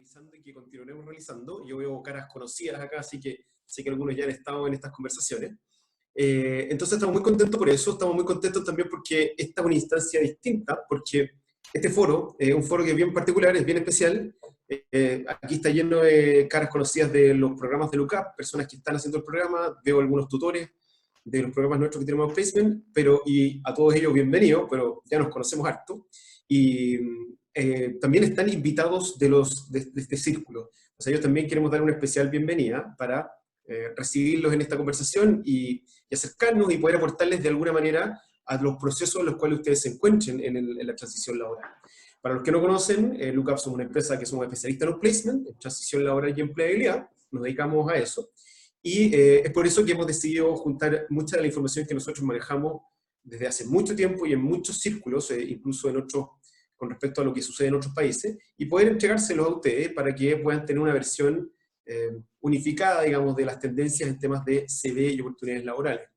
realizando y que continuaremos realizando. Yo veo caras conocidas acá, así que sé que algunos ya han estado en estas conversaciones. Entonces estamos muy contentos por eso, estamos muy contentos también porque esta es una instancia distinta, porque este foro es un foro que es bien particular, es bien especial. Aquí está lleno de caras conocidas de los programas de LUCAP, personas que están haciendo el programa, veo algunos tutores de los programas nuestros que tenemos en placement, y a todos ellos bienvenidos, pero ya nos conocemos harto. Y también están invitados de este círculo. O sea, ellos también queremos dar una especial bienvenida para recibirlos en esta conversación y acercarnos y poder aportarles de alguna manera a los procesos en los cuales ustedes se encuentren en la transición laboral. Para los que no conocen, LUCAP somos una empresa que somos especialistas en los placement, en transición laboral y empleabilidad, nos dedicamos a eso, y es por eso que hemos decidido juntar mucha de la información que nosotros manejamos desde hace mucho tiempo y en muchos círculos, incluso en otros, con respecto a lo que sucede en otros países, y poder entregárselos a ustedes para que puedan tener una versión unificada, digamos, de las tendencias en temas de CV y oportunidades laborales.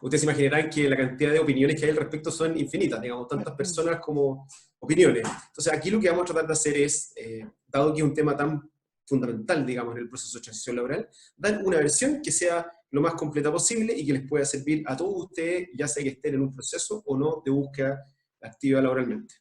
Ustedes se imaginarán que la cantidad de opiniones que hay al respecto son infinitas, digamos, tantas personas como opiniones. Entonces aquí lo que vamos a tratar de hacer es, dado que es un tema tan fundamental, digamos, en el proceso de transición laboral, dar una versión que sea lo más completa posible y que les pueda servir a todos ustedes, ya sea que estén en un proceso o no de búsqueda activa laboralmente.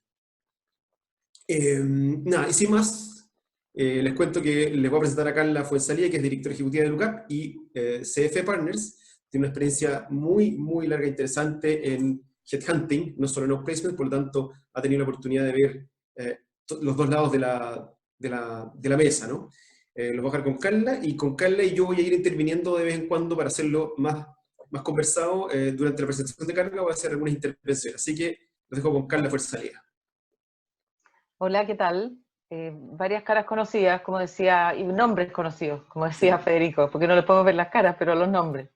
Nada, y sin más, les cuento que les voy a presentar a Carla Fuenzalía, que es directora ejecutiva de LUCAP y CF Partners. Tiene una experiencia muy, muy larga e interesante en headhunting, no solo en outplacement, por lo tanto ha tenido la oportunidad de ver los dos lados de la mesa, ¿no? Los voy a dejar con Carla, y con Carla y yo voy a ir interviniendo de vez en cuando para hacerlo más conversado. Durante la presentación de Carla voy a hacer algunas intervenciones, así que los dejo con Carla Fuenzalía. Hola, ¿qué tal? Varias caras conocidas, como decía, y nombres conocidos, como decía Federico, porque no les podemos ver las caras, pero los nombres.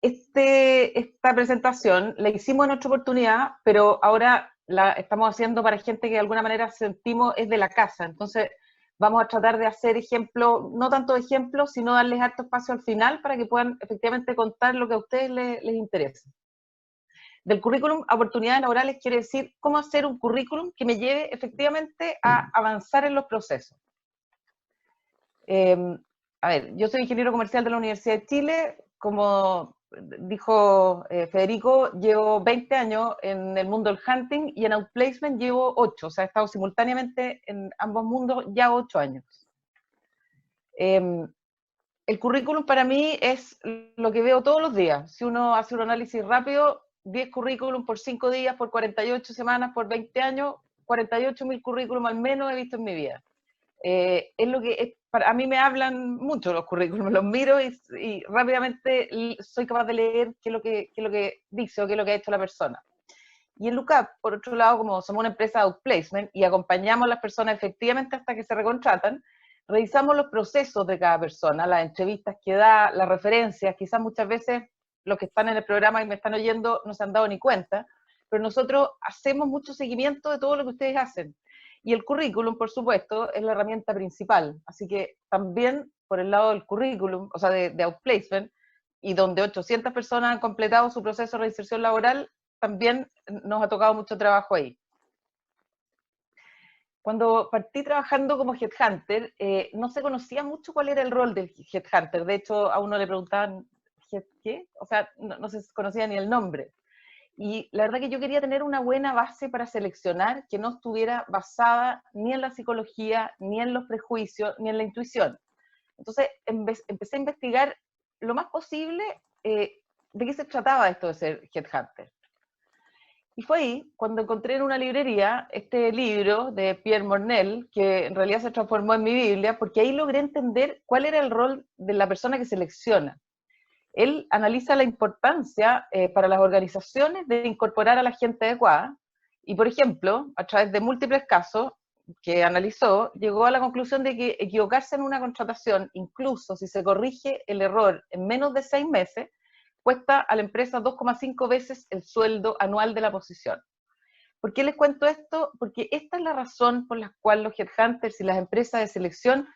Esta presentación la hicimos en otra oportunidad, pero ahora la estamos haciendo para gente que de alguna manera sentimos es de la casa. Entonces vamos a tratar de hacer ejemplos, no tanto ejemplos, sino darles harto espacio al final para que puedan efectivamente contar lo que a ustedes les interesa. Del currículum a oportunidades laborales quiere decir cómo hacer un currículum que me lleve efectivamente a avanzar en los procesos. A ver, yo soy ingeniero comercial de la Universidad de Chile. Como dijo Federico, llevo 20 años en el mundo del hunting y en outplacement llevo 8, o sea, he estado simultáneamente en ambos mundos ya 8 años. El currículum para mí es lo que veo todos los días. Si uno hace un análisis rápido, 10 currículum por 5 días, por 48 semanas, por 20 años, 48.000 currículum al menos he visto en mi vida. Es lo que a mí me hablan mucho los currículums, los miro y rápidamente soy capaz de leer qué es lo que dice o qué es lo que ha hecho la persona. Y en LUCAP, por otro lado, como somos una empresa de outplacement y acompañamos a las personas efectivamente hasta que se recontratan, revisamos los procesos de cada persona, las entrevistas que da, las referencias. Quizás muchas veces los que están en el programa y me están oyendo no se han dado ni cuenta, pero nosotros hacemos mucho seguimiento de todo lo que ustedes hacen. Y el currículum, por supuesto, es la herramienta principal. Así que también por el lado del currículum, o sea, de outplacement, y donde 800 personas han completado su proceso de reinserción laboral, también nos ha tocado mucho trabajo ahí. Cuando partí trabajando como headhunter, no se conocía mucho cuál era el rol del headhunter. De hecho, a uno le preguntaban, ¿qué? O sea, no se conocía ni el nombre. Y la verdad que yo quería tener una buena base para seleccionar que no estuviera basada ni en la psicología, ni en los prejuicios, ni en la intuición. Entonces empecé a investigar lo más posible de qué se trataba esto de ser headhunter. Y fue ahí cuando encontré en una librería este libro de Pierre Mornell, que en realidad se transformó en mi Biblia, porque ahí logré entender cuál era el rol de la persona que selecciona. Él analiza la importancia para las organizaciones de incorporar a la gente adecuada y, por ejemplo, a través de múltiples casos que analizó, llegó a la conclusión de que equivocarse en una contratación, incluso si se corrige el error en menos de 6 meses, cuesta a la empresa 2,5 veces el sueldo anual de la posición. ¿Por qué les cuento esto? Porque esta es la razón por la cual los headhunters y las empresas de selección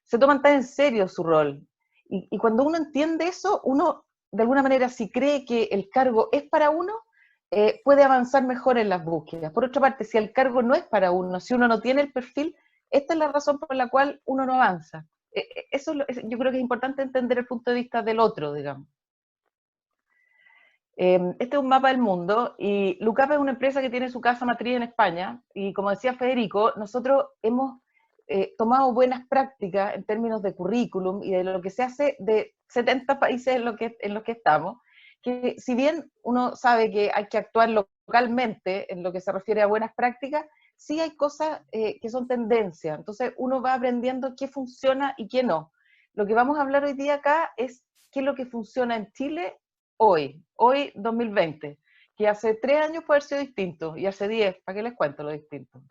se toman tan en serio su rol. Y cuando uno entiende eso, uno de alguna manera, si cree que el cargo es para uno, puede avanzar mejor en las búsquedas. Por otra parte, si el cargo no es para uno, si uno no tiene el perfil, Esta es la razón por la cual uno no avanza. Eso yo creo que es importante entender el punto de vista del otro, digamos. Este es un mapa del mundo y Lucap es una empresa que tiene su casa matriz en España y como decía Federico, nosotros hemos tomado buenas prácticas en términos de currículum y de lo que se hace de 70 países en los que estamos, que si bien uno sabe que hay que actuar localmente en lo que se refiere a buenas prácticas, sí hay cosas que son tendencias, entonces uno va aprendiendo qué funciona y qué no. Lo que vamos a hablar hoy día acá es qué es lo que funciona en Chile hoy 2020, que hace 3 años puede haber sido distinto, y hace 10, ¿para qué les cuento lo distinto?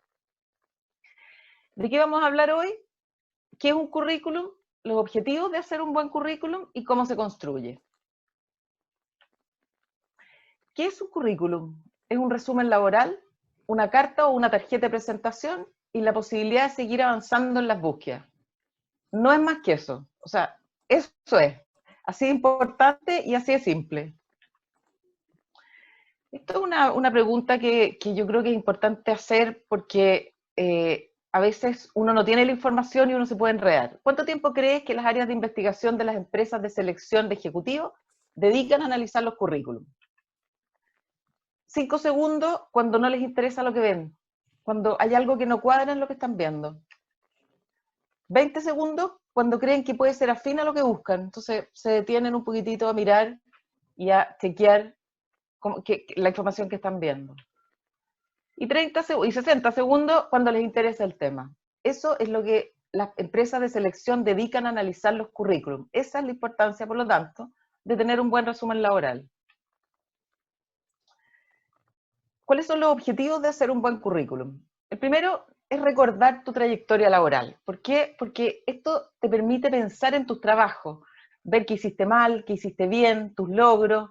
¿De qué vamos a hablar hoy? ¿Qué es un currículum? Los objetivos de hacer un buen currículum y cómo se construye. ¿Qué es un currículum? Es un resumen laboral, una carta o una tarjeta de presentación y la posibilidad de seguir avanzando en las búsquedas. No es más que eso. O sea, eso es. Así de importante y así de simple. Esto es una pregunta que yo creo que es importante hacer porque a veces uno no tiene la información y uno se puede enredar. ¿Cuánto tiempo crees que las áreas de investigación de las empresas de selección de ejecutivos dedican a analizar los currículums? 5 segundos cuando no les interesa lo que ven, cuando hay algo que no cuadra en lo que están viendo. 20 segundos cuando creen que puede ser afín a lo que buscan, entonces se detienen un poquitito a mirar y a chequear la información que están viendo. Y 60 segundos cuando les interesa el tema. Eso es lo que las empresas de selección dedican a analizar los currículums. Esa es la importancia, por lo tanto, de tener un buen resumen laboral. ¿Cuáles son los objetivos de hacer un buen currículum? El primero es recordar tu trayectoria laboral. ¿Por qué? Porque esto te permite pensar en tus trabajos, ver qué hiciste mal, qué hiciste bien, tus logros.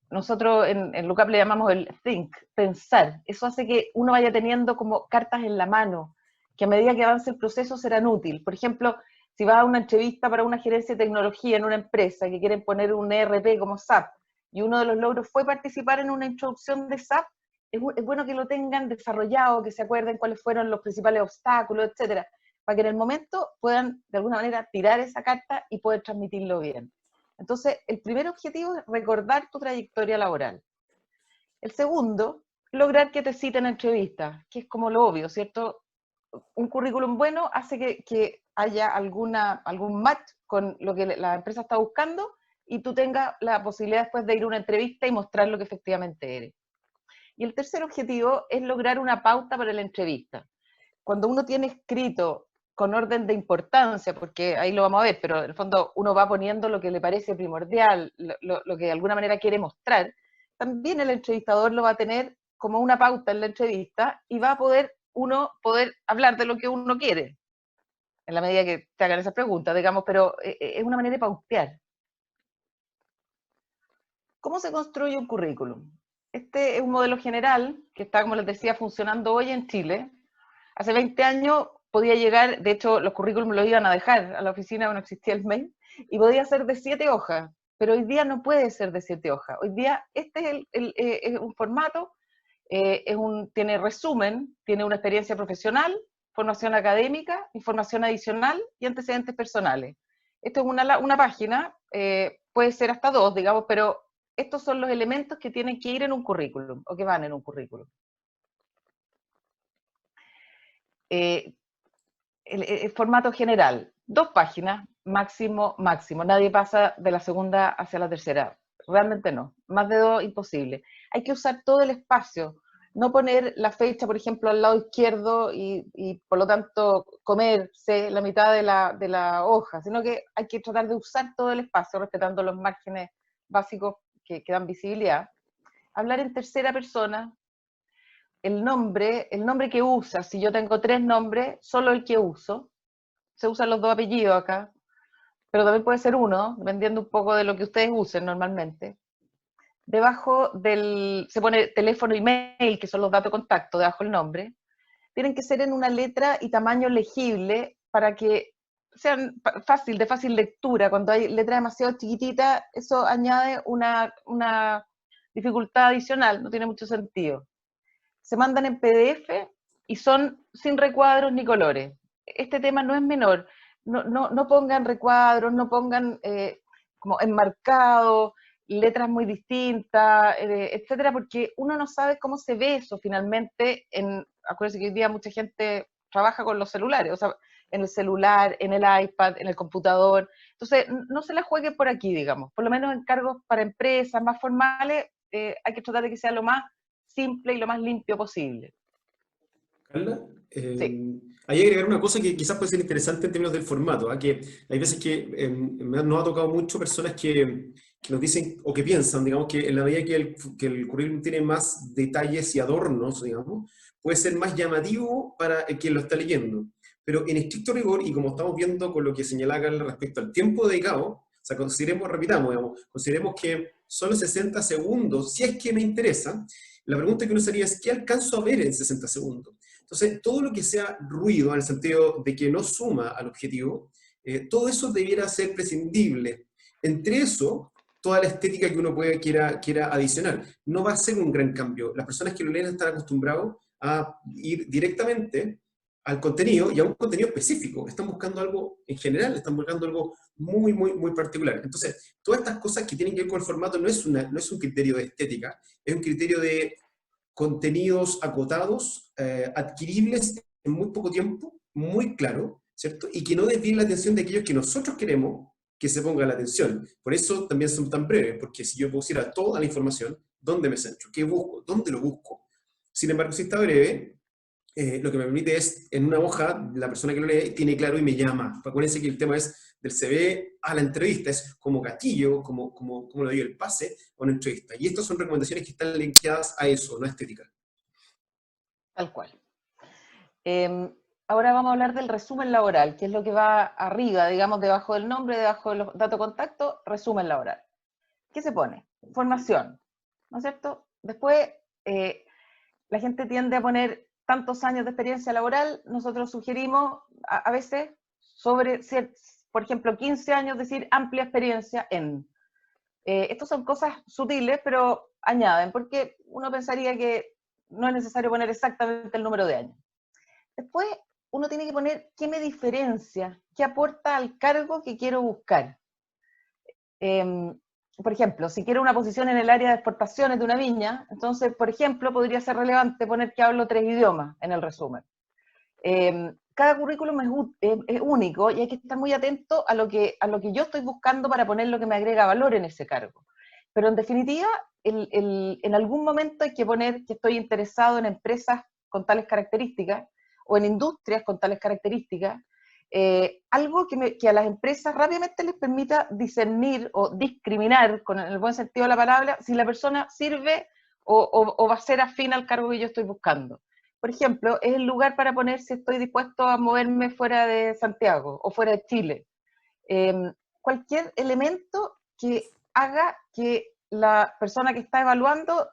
Nosotros en Lucap le llamamos el think, pensar. Eso hace que uno vaya teniendo como cartas en la mano, que a medida que avance el proceso serán útiles. Por ejemplo, si vas a una entrevista para una gerencia de tecnología en una empresa que quieren poner un ERP como SAP, y uno de los logros fue participar en una introducción de SAP, es bueno que lo tengan desarrollado, que se acuerden cuáles fueron los principales obstáculos, etcétera, para que en el momento puedan de alguna manera tirar esa carta y poder transmitirlo bien. Entonces, el primer objetivo es recordar tu trayectoria laboral. El segundo, lograr que te citen en entrevistas, que es como lo obvio, ¿cierto? Un currículum bueno hace que haya algún match con lo que la empresa está buscando y tú tengas la posibilidad después de ir a una entrevista y mostrar lo que efectivamente eres. Y el tercer objetivo es lograr una pauta para la entrevista. Cuando uno tiene escrito con orden de importancia, porque ahí lo vamos a ver, pero en el fondo uno va poniendo lo que le parece primordial, lo que de alguna manera quiere mostrar, también el entrevistador lo va a tener como una pauta en la entrevista y va a poder hablar de lo que uno quiere, en la medida que te hagan esas preguntas, digamos, pero es una manera de pautear. ¿Cómo se construye un currículum? Este es un modelo general que está, como les decía, funcionando hoy en Chile. Hace 20 años podía llegar, de hecho los currículums los iban a dejar a la oficina, no existía el mail, y podía ser de 7 hojas, pero hoy día no puede ser de 7 hojas. Hoy día este es un formato, tiene resumen, tiene una experiencia profesional, formación académica, información adicional y antecedentes personales. Esto es una página, puede ser hasta 2, digamos, pero estos son los elementos que tienen que ir en un currículum, o que van en un currículum. El formato general, 2 páginas, máximo, nadie pasa de la segunda hacia la tercera, realmente no, más de 2, imposible. Hay que usar todo el espacio, no poner la fecha, por ejemplo, al lado izquierdo y por lo tanto comerse la mitad de la hoja, sino que hay que tratar de usar todo el espacio, respetando los márgenes básicos que dan visibilidad. Hablar en tercera persona. El nombre que usa, si yo tengo 3 nombres, solo el que uso, se usan los 2 apellidos acá, pero también puede ser uno, dependiendo un poco de lo que ustedes usen normalmente. Debajo se pone teléfono y mail, que son los datos de contacto, debajo del nombre. Tienen que ser en una letra y tamaño legible para que sean de fácil lectura. Cuando hay letra demasiado chiquitita, eso añade una dificultad adicional, no tiene mucho sentido. Se mandan en PDF y son sin recuadros ni colores. Este tema no es menor. No pongan recuadros, no pongan como enmarcados, letras muy distintas, etcétera, porque uno no sabe cómo se ve eso finalmente. Acuérdense que hoy día mucha gente trabaja con los celulares, o sea, en el celular, en el iPad, en el computador. Entonces, no se la juegue por aquí, digamos. Por lo menos en cargos para empresas más formales, hay que tratar de que sea lo más simple y lo más limpio posible. Carla, Sí. hay que agregar una cosa que quizás puede ser interesante en términos del formato, ¿ah? Que hay veces que nos ha tocado mucho personas que nos dicen o que piensan, digamos, que en la medida que el currículum tiene más detalles y adornos, digamos, puede ser más llamativo para el que lo está leyendo. Pero en estricto rigor, y como estamos viendo con lo que señalaba Carla respecto al tiempo dedicado, o sea, consideremos, repitamos, digamos, consideremos que solo 60 segundos, si es que me interesa, la pregunta que uno sería es, ¿qué alcanzo a ver en 60 segundos? Entonces, todo lo que sea ruido, en el sentido de que no suma al objetivo, todo eso debiera ser prescindible. Entre eso, toda la estética que uno quiera adicionar. No va a ser un gran cambio. Las personas que lo leen están acostumbrados a ir directamente al contenido y a un contenido específico. Están buscando algo en general, están buscando algo muy, muy, muy particular. Entonces, todas estas cosas que tienen que ver con el formato no es un criterio de estética, es un criterio de contenidos acotados, adquiribles en muy poco tiempo, muy claro, ¿cierto? Y que no desvíen la atención de aquellos que nosotros queremos que se ponga la atención. Por eso también son tan breves, porque si yo pusiera toda la información, ¿dónde me centro? ¿Qué busco? ¿Dónde lo busco? Sin embargo, si está breve, lo que me permite es, en una hoja, la persona que lo lee tiene claro y me llama. Acuérdense que el tema es del CV a la entrevista, es como gatillo, como lo digo, el pase a una entrevista. Y estas son recomendaciones que están linkeadas a eso, no a estética. Tal cual. Ahora vamos a hablar del resumen laboral, que es lo que va arriba, digamos, debajo del nombre, debajo de los datos de contacto, resumen laboral. ¿Qué se pone? Formación, ¿no es cierto? Después, la gente tiende a poner tantos años de experiencia laboral, nosotros sugerimos a veces sobre, por ejemplo, 15 años, decir amplia experiencia en. Estas son cosas sutiles, pero añaden, porque uno pensaría que no es necesario poner exactamente el número de años. Después, uno tiene que poner qué me diferencia, qué aporta al cargo que quiero buscar. Por ejemplo, si quiero una posición en el área de exportaciones de una viña, entonces, por ejemplo, podría ser relevante poner que hablo 3 idiomas en el resumen. Cada currículum es único y hay que estar muy atento a lo que yo estoy buscando para poner lo que me agrega valor en ese cargo. Pero en definitiva, en algún momento hay que poner que estoy interesado en empresas con tales características o en industrias con tales características, algo que a las empresas rápidamente les permita discernir o discriminar, con el buen sentido de la palabra, si la persona sirve o va a ser afín al cargo que yo estoy buscando. Por ejemplo, es el lugar para poner si estoy dispuesto a moverme fuera de Santiago o fuera de Chile. Cualquier elemento que haga que la persona que está evaluando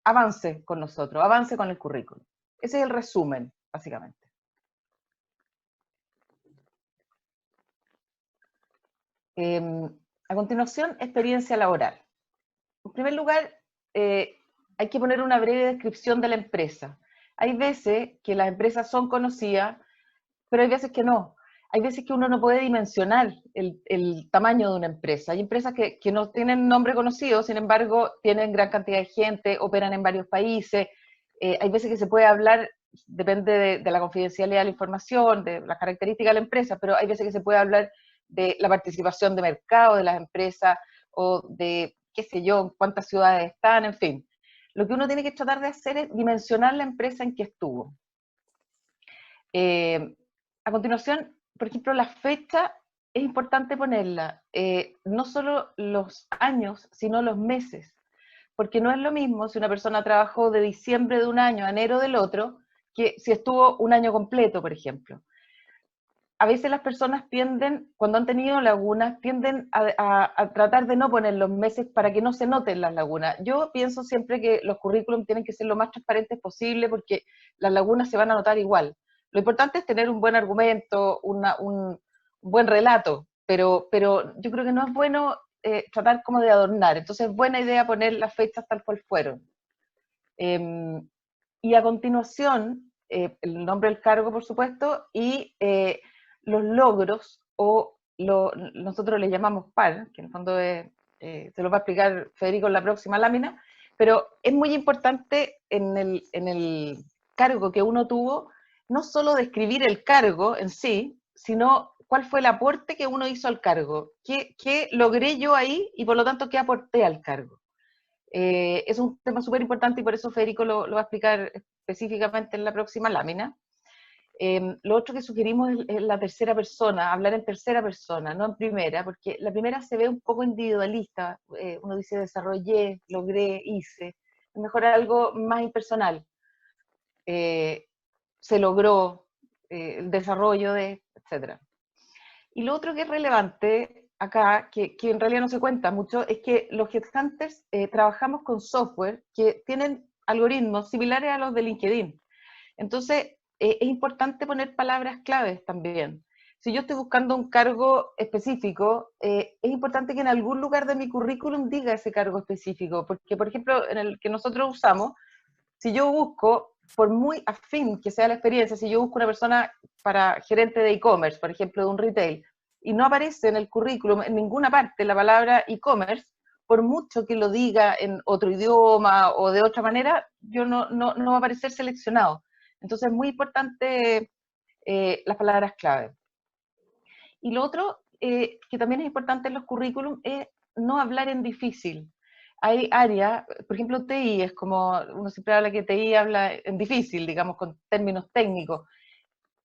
avance con nosotros, avance con el currículum. Ese es el resumen, básicamente. A continuación, experiencia laboral. En primer lugar, hay que poner una breve descripción de la empresa. Hay veces que las empresas son conocidas, pero hay veces que no. Hay veces que uno no puede dimensionar el tamaño de una empresa. Hay empresas que no tienen nombre conocido, sin embargo, tienen gran cantidad de gente, operan en varios países. Hay veces que se puede hablar, depende de la confidencialidad de la información, de las características de la empresa, pero hay veces que se puede hablar de la participación de mercado de las empresas o de, qué sé yo, cuántas ciudades están, en fin. Lo que uno tiene que tratar de hacer es dimensionar la empresa en que estuvo. A continuación, por ejemplo, la fecha es importante ponerla, no solo los años, sino los meses, porque no es lo mismo si una persona trabajó de diciembre de un año a enero del otro, que si estuvo un año completo, por ejemplo. A veces las personas tienden, cuando han tenido lagunas, tienden a tratar de no poner los meses para que no se noten las lagunas. Yo pienso siempre que los currículums tienen que ser lo más transparentes posible porque las lagunas se van a notar igual. Lo importante es tener un buen argumento, un buen relato, pero yo creo que no es bueno tratar como de adornar. Entonces es buena idea poner las fechas tal cual fueron. Y a continuación, el nombre del cargo, por supuesto, y los logros, nosotros le llamamos par, que en el fondo se lo va a explicar Federico en la próxima lámina, pero es muy importante en el cargo que uno tuvo, no solo describir el cargo en sí, sino cuál fue el aporte que uno hizo al cargo, qué logré yo ahí y por lo tanto qué aporté al cargo. Es un tema súper importante y por eso Federico lo va a explicar específicamente en la próxima lámina. Lo otro que sugerimos es la tercera persona, hablar en tercera persona, no en primera, porque la primera se ve un poco individualista, uno dice desarrollé, logré, hice, es mejor algo más impersonal. Se logró, el desarrollo de, etc. Y lo otro que es relevante acá, que en realidad no se cuenta mucho, es que los headhunters trabajamos con software que tienen algoritmos similares a los de LinkedIn. Entonces, es importante poner palabras claves también. Si yo estoy buscando un cargo específico, es importante que en algún lugar de mi currículum diga ese cargo específico, porque, por ejemplo, en el que nosotros usamos, si yo busco, por muy afín que sea la experiencia, si yo busco una persona para gerente de e-commerce, por ejemplo, de un retail, y no aparece en el currículum en ninguna parte la palabra e-commerce, por mucho que lo diga en otro idioma o de otra manera, yo no va a aparecer seleccionado. Entonces es muy importante las palabras clave. Y lo otro que también es importante en los currículum es no hablar en difícil. Hay áreas, por ejemplo, TI es como, uno siempre habla que TI habla en difícil, digamos, con términos técnicos.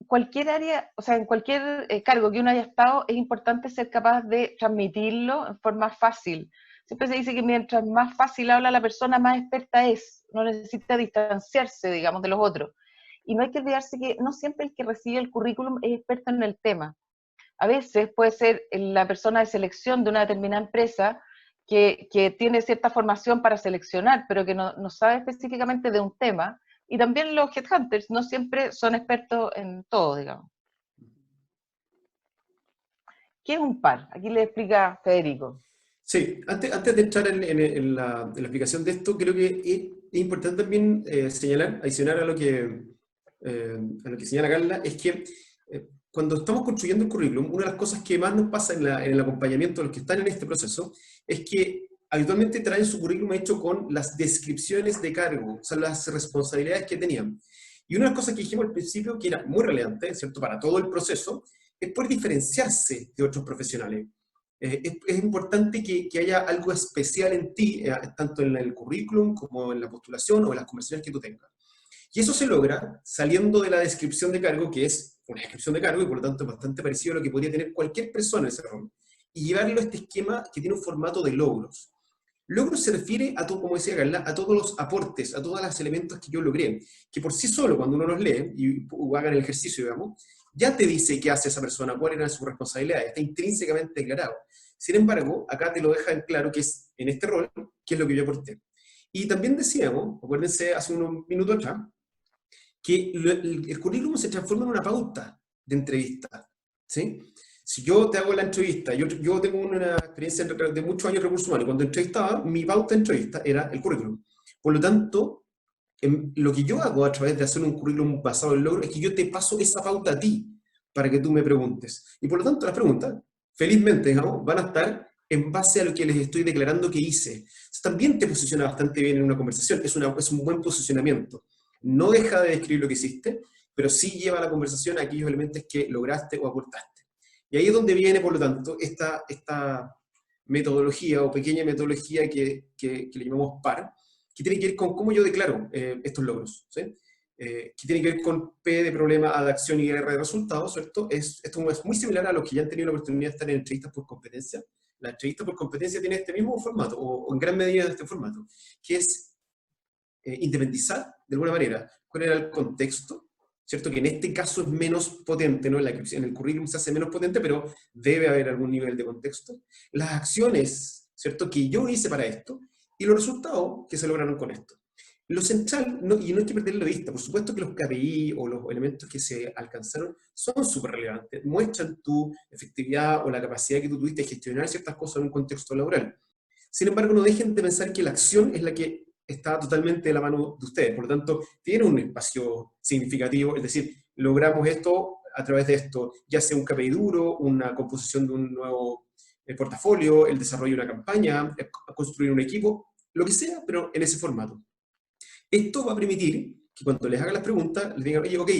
Cualquier área, o sea, en cualquier cargo que uno haya estado, es importante ser capaz de transmitirlo en forma fácil. Siempre se dice que mientras más fácil habla la persona, más experta es. No necesita distanciarse, digamos, de los otros. Y no hay que olvidarse que no siempre el que recibe el currículum es experto en el tema. A veces puede ser la persona de selección de una determinada empresa que tiene cierta formación para seleccionar, pero que no sabe específicamente de un tema. Y también los headhunters no siempre son expertos en todo, digamos. ¿Qué es un par? Aquí le explica Federico. Sí, antes de entrar en la explicación de esto, creo que es importante también señalar, adicionar a lo que señala Carla, es que cuando estamos construyendo el currículum, una de las cosas que más nos pasa en el acompañamiento de los que están en este proceso es que habitualmente traen su currículum hecho con las descripciones de cargo, o sea, las responsabilidades que tenían. Y una de las cosas que dijimos al principio, que era muy relevante, ¿cierto?, para todo el proceso, es poder diferenciarse de otros profesionales. Es importante que haya algo especial en ti, tanto en el currículum como en la postulación o en las conversaciones que tú tengas. Y eso se logra saliendo de la descripción de cargo, que es una descripción de cargo y por lo tanto es bastante parecido a lo que podría tener cualquier persona en ese rol, y llevarlo a este esquema que tiene un formato de logros. Logros se refiere a todo, como decía Carla, a todos los aportes, a todos los elementos que yo logré, que por sí solo, cuando uno los lee y hagan el ejercicio, digamos, ya te dice qué hace esa persona, cuáles eran sus responsabilidades, está intrínsecamente declarado. Sin embargo, acá te lo deja en claro que es en este rol, qué es lo que yo aporté. Y también decíamos, acuérdense hace unos minutos atrás, que el currículum se transforma en una pauta de entrevista, ¿sí? Si yo te hago la entrevista, yo tengo una experiencia de muchos años en recursos humanos, cuando entrevistaba, mi pauta de entrevista era el currículum. Por lo tanto, lo que yo hago a través de hacer un currículum basado en logro es que yo te paso esa pauta a ti, para que tú me preguntes. Y por lo tanto, las preguntas, felizmente, digamos, van a estar en base a lo que les estoy declarando que hice. Entonces, también te posiciona bastante bien en una conversación, es un buen posicionamiento. No deja de describir lo que hiciste, pero sí lleva a la conversación a aquellos elementos que lograste o aportaste. Y ahí es donde viene, por lo tanto, esta metodología o pequeña metodología que le llamamos PAR, que tiene que ver con cómo yo declaro estos logros, ¿sí? Que tiene que ver con P de problema, A de acción y R de resultados, ¿cierto? Esto es muy similar a los que ya han tenido la oportunidad de estar en entrevistas por competencia. La entrevista por competencia tiene este mismo formato, o en gran medida este formato, que es independizar, de alguna manera, cuál era el contexto, ¿cierto? Que en este caso es menos potente, ¿no? En el currículum se hace menos potente, pero debe haber algún nivel de contexto. Las acciones, ¿cierto?, que yo hice para esto, y los resultados que se lograron con esto. Lo central, y no hay que perderlo de vista, por supuesto que los KPI o los elementos que se alcanzaron son súper relevantes, muestran tu efectividad o la capacidad que tú tuviste de gestionar ciertas cosas en un contexto laboral. Sin embargo, no dejen de pensar que la acción es la que está totalmente de la mano de ustedes. Por lo tanto, tiene un espacio significativo, es decir, logramos esto a través de esto, ya sea un KPI duro, una composición de un nuevo portafolio, el desarrollo de una campaña, construir un equipo, lo que sea, pero en ese formato. Esto va a permitir que cuando les haga las preguntas, les digan, oye, ok,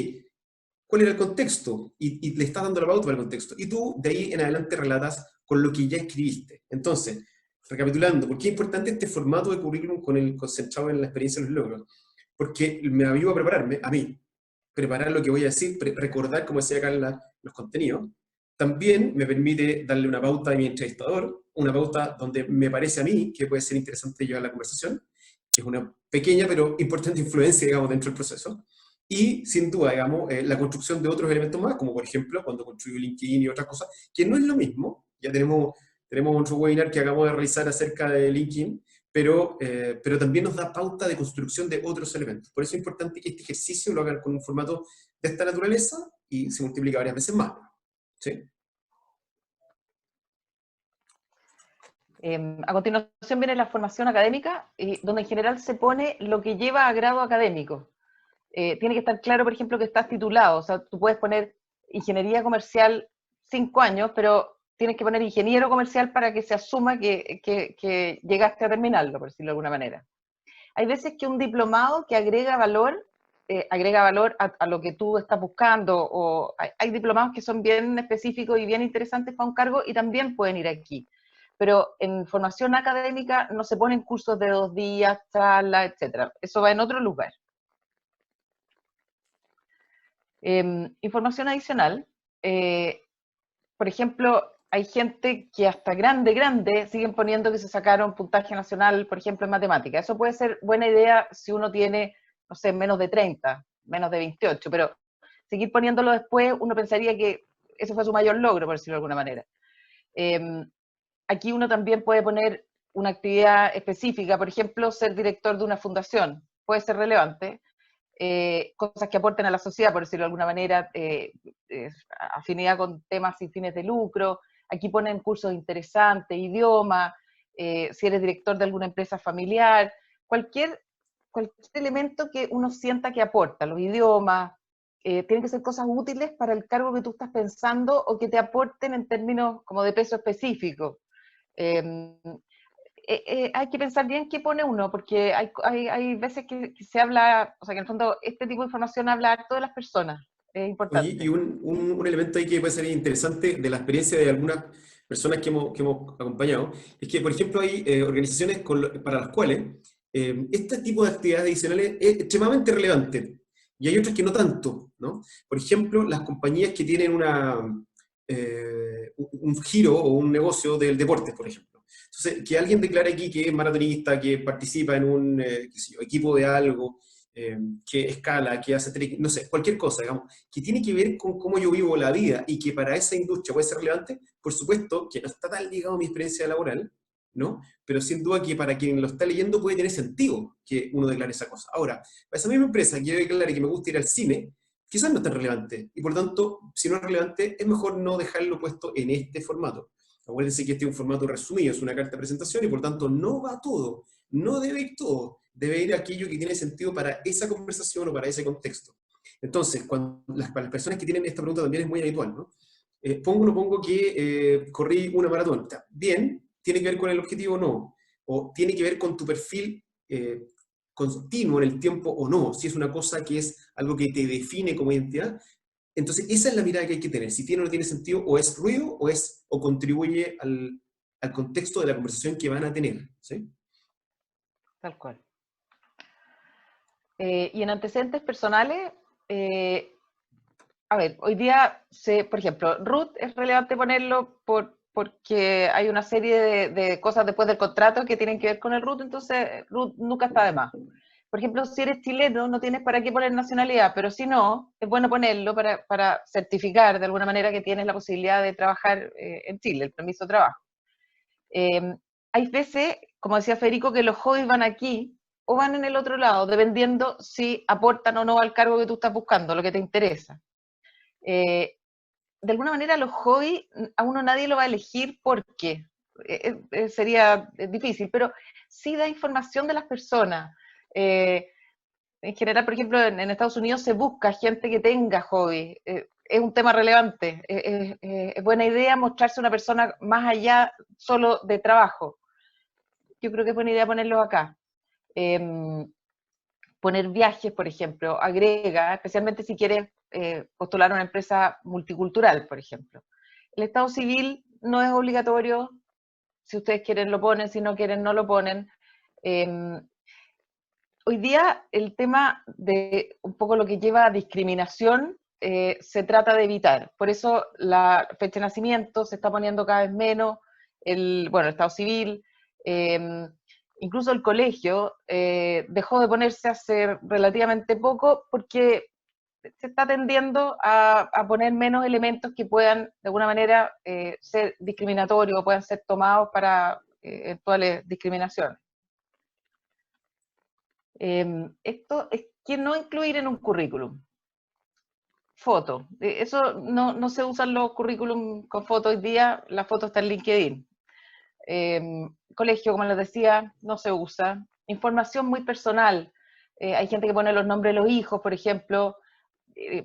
¿cuál era el contexto? Y le estás dando la pauta para el contexto. Y tú, de ahí en adelante, relatas con lo que ya escribiste. Entonces, recapitulando, ¿por qué es importante este formato de currículum con el concentrado en la experiencia de los logros? Porque me ayuda a prepararme, a mí, preparar lo que voy a decir, recordar, como decía Carla, los contenidos. También me permite darle una pauta a mi entrevistador, una pauta donde me parece a mí que puede ser interesante llevar la conversación, que es una pequeña pero importante influencia, digamos, dentro del proceso. Y, sin duda, digamos, la construcción de otros elementos más, como por ejemplo, cuando construyo LinkedIn y otras cosas, que no es lo mismo. Ya tenemos otro webinar que acabamos de realizar acerca de LinkedIn, pero también nos da pauta de construcción de otros elementos. Por eso es importante que este ejercicio lo hagan con un formato de esta naturaleza y se multiplica varias veces más. ¿Sí? A continuación viene la formación académica, donde en general se pone lo que lleva a grado académico. Tiene que estar claro, por ejemplo, que estás titulado. O sea, tú puedes poner ingeniería comercial 5 años, pero tienes que poner ingeniero comercial para que se asuma que llegaste a terminarlo, por decirlo de alguna manera. Hay veces que un diplomado que agrega valor a lo que tú estás buscando, o hay diplomados que son bien específicos y bien interesantes para un cargo y también pueden ir aquí. Pero en formación académica no se ponen cursos de 2 días, charlas, etc. Eso va en otro lugar. Información adicional. Por ejemplo, hay gente que hasta grande siguen poniendo que se sacaron puntaje nacional, por ejemplo, en matemática. Eso puede ser buena idea si uno tiene, no sé, menos de 30, menos de 28, pero seguir poniéndolo después, uno pensaría que eso fue su mayor logro, por decirlo de alguna manera. Aquí uno también puede poner una actividad específica, por ejemplo, ser director de una fundación, puede ser relevante. Cosas que aporten a la sociedad, por decirlo de alguna manera, afinidad con temas sin fines de lucro. Aquí ponen cursos interesantes, idioma, si eres director de alguna empresa familiar, cualquier elemento que uno sienta que aporta, los idiomas, tienen que ser cosas útiles para el cargo que tú estás pensando o que te aporten en términos como de peso específico. Hay que pensar bien qué pone uno, porque hay veces que se habla, o sea, que en el fondo este tipo de información habla harto de las personas, es Oye, y importante. un elemento ahí que puede ser interesante de la experiencia de algunas personas que hemos acompañado, es que, por ejemplo, hay organizaciones para las cuales este tipo de actividades adicionales es extremadamente relevante, y hay otras que no tanto, ¿no? Por ejemplo, las compañías que tienen un giro o un negocio del deporte, por ejemplo. Entonces, que alguien declare aquí que es maratonista, que participa en un qué sé yo, equipo de algo, que escala, que hace trekking, no sé, cualquier cosa, digamos, que tiene que ver con cómo yo vivo la vida y que para esa industria puede ser relevante, por supuesto que no está tan ligado a mi experiencia laboral, ¿no? Pero sin duda que para quien lo está leyendo puede tener sentido que uno declare esa cosa. Ahora, para esa misma empresa que yo declare que me gusta ir al cine, quizás no es tan relevante, y por lo tanto, si no es relevante, es mejor no dejarlo puesto en este formato. Acuérdense que este es un formato resumido, es una carta de presentación, y por tanto no va todo, no debe ir todo, debe ir aquello que tiene sentido para esa conversación o para ese contexto. Entonces, para las personas que tienen esta pregunta también es muy habitual, ¿no? Pongo o no pongo que corrí una maratón. Bien, tiene que ver con el objetivo o no, o tiene que ver con tu perfil continuo en el tiempo o no, si es una cosa que es algo que te define como identidad. Entonces, esa es la mirada que hay que tener, si tiene o no tiene sentido, o es ruido, o contribuye al contexto de la conversación que van a tener, ¿sí? Tal cual. Y en antecedentes personales, a ver, hoy día, por ejemplo, root es relevante ponerlo porque hay una serie de cosas después del contrato que tienen que ver con el root, entonces root nunca está de más. Por ejemplo, si eres chileno, no tienes para qué poner nacionalidad, pero si no, es bueno ponerlo para certificar de alguna manera que tienes la posibilidad de trabajar en Chile, el permiso de trabajo. Hay veces, como decía Federico, que los hobbies van aquí o van en el otro lado, dependiendo si aportan o no al cargo que tú estás buscando, lo que te interesa. De alguna manera los hobbies, a uno nadie lo va a elegir porque sería difícil, pero sí da información de las personas. En general, por ejemplo, en Estados Unidos se busca gente que tenga hobby. Es un tema relevante. Es buena idea mostrarse una persona más allá solo de trabajo. Yo creo que es buena idea ponerlo acá. Poner viajes, por ejemplo, agrega, especialmente si quieres postular a una empresa multicultural, por ejemplo. El estado civil no es obligatorio. Si ustedes quieren lo ponen, si no quieren no lo ponen. Hoy día el tema de un poco lo que lleva a discriminación se trata de evitar. Por eso la fecha de nacimiento se está poniendo cada vez menos, el estado civil, incluso el colegio dejó de ponerse hace relativamente poco porque se está tendiendo a poner menos elementos que puedan de alguna manera ser discriminatorios o puedan ser tomados para eventuales discriminaciones. Esto es que no incluir en un currículum. Foto. Eso no se usan los currículum con foto hoy día, la foto está en LinkedIn. Colegio, como les decía, no se usa. Información muy personal. Hay gente que pone los nombres de los hijos, por ejemplo,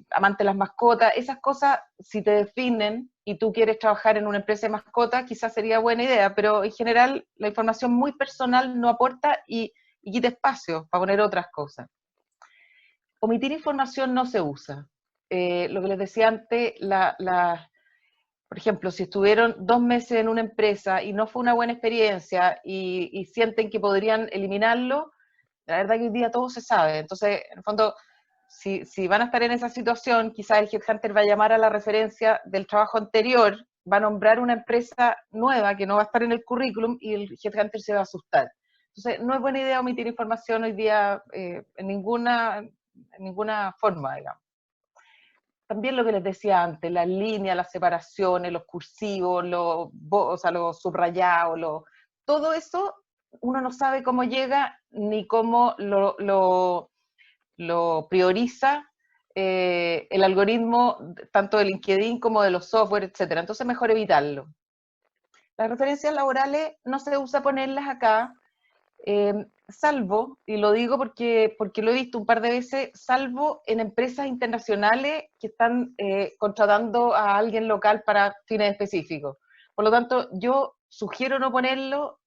amante de las mascotas. Esas cosas, si te definen y tú quieres trabajar en una empresa de mascotas, quizás sería buena idea, pero en general la información muy personal no aporta y quita espacio para poner otras cosas. Omitir información no se usa. Lo que les decía antes, por ejemplo, si estuvieron 2 meses en una empresa y no fue una buena experiencia y sienten que podrían eliminarlo, la verdad que hoy día todo se sabe. Entonces, en el fondo, si van a estar en esa situación, quizás el headhunter va a llamar a la referencia del trabajo anterior, va a nombrar una empresa nueva que no va a estar en el currículum y el headhunter se va a asustar. Entonces, no es buena idea omitir información hoy día en ninguna forma, digamos. También lo que les decía antes, las líneas, las separaciones, los cursivos, los subrayados, todo eso uno no sabe cómo llega ni cómo lo prioriza el algoritmo tanto de LinkedIn como de los software, etcétera. Entonces mejor evitarlo. Las referencias laborales no se usa ponerlas acá, salvo, y lo digo porque lo he visto un par de veces, salvo en empresas internacionales que están contratando a alguien local para fines específicos. Por lo tanto, yo sugiero no ponerlo,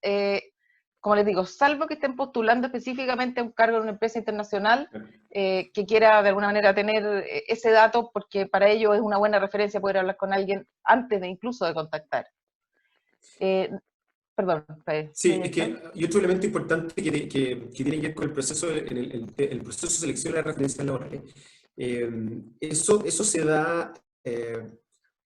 como les digo, salvo que estén postulando específicamente a un cargo en una empresa internacional que quiera de alguna manera tener ese dato, porque para ellos es una buena referencia poder hablar con alguien antes de incluso de contactar. Perdón. Sí, es que y otro elemento importante que tiene que ver con el proceso, el proceso de selección de las referencias laborales, eso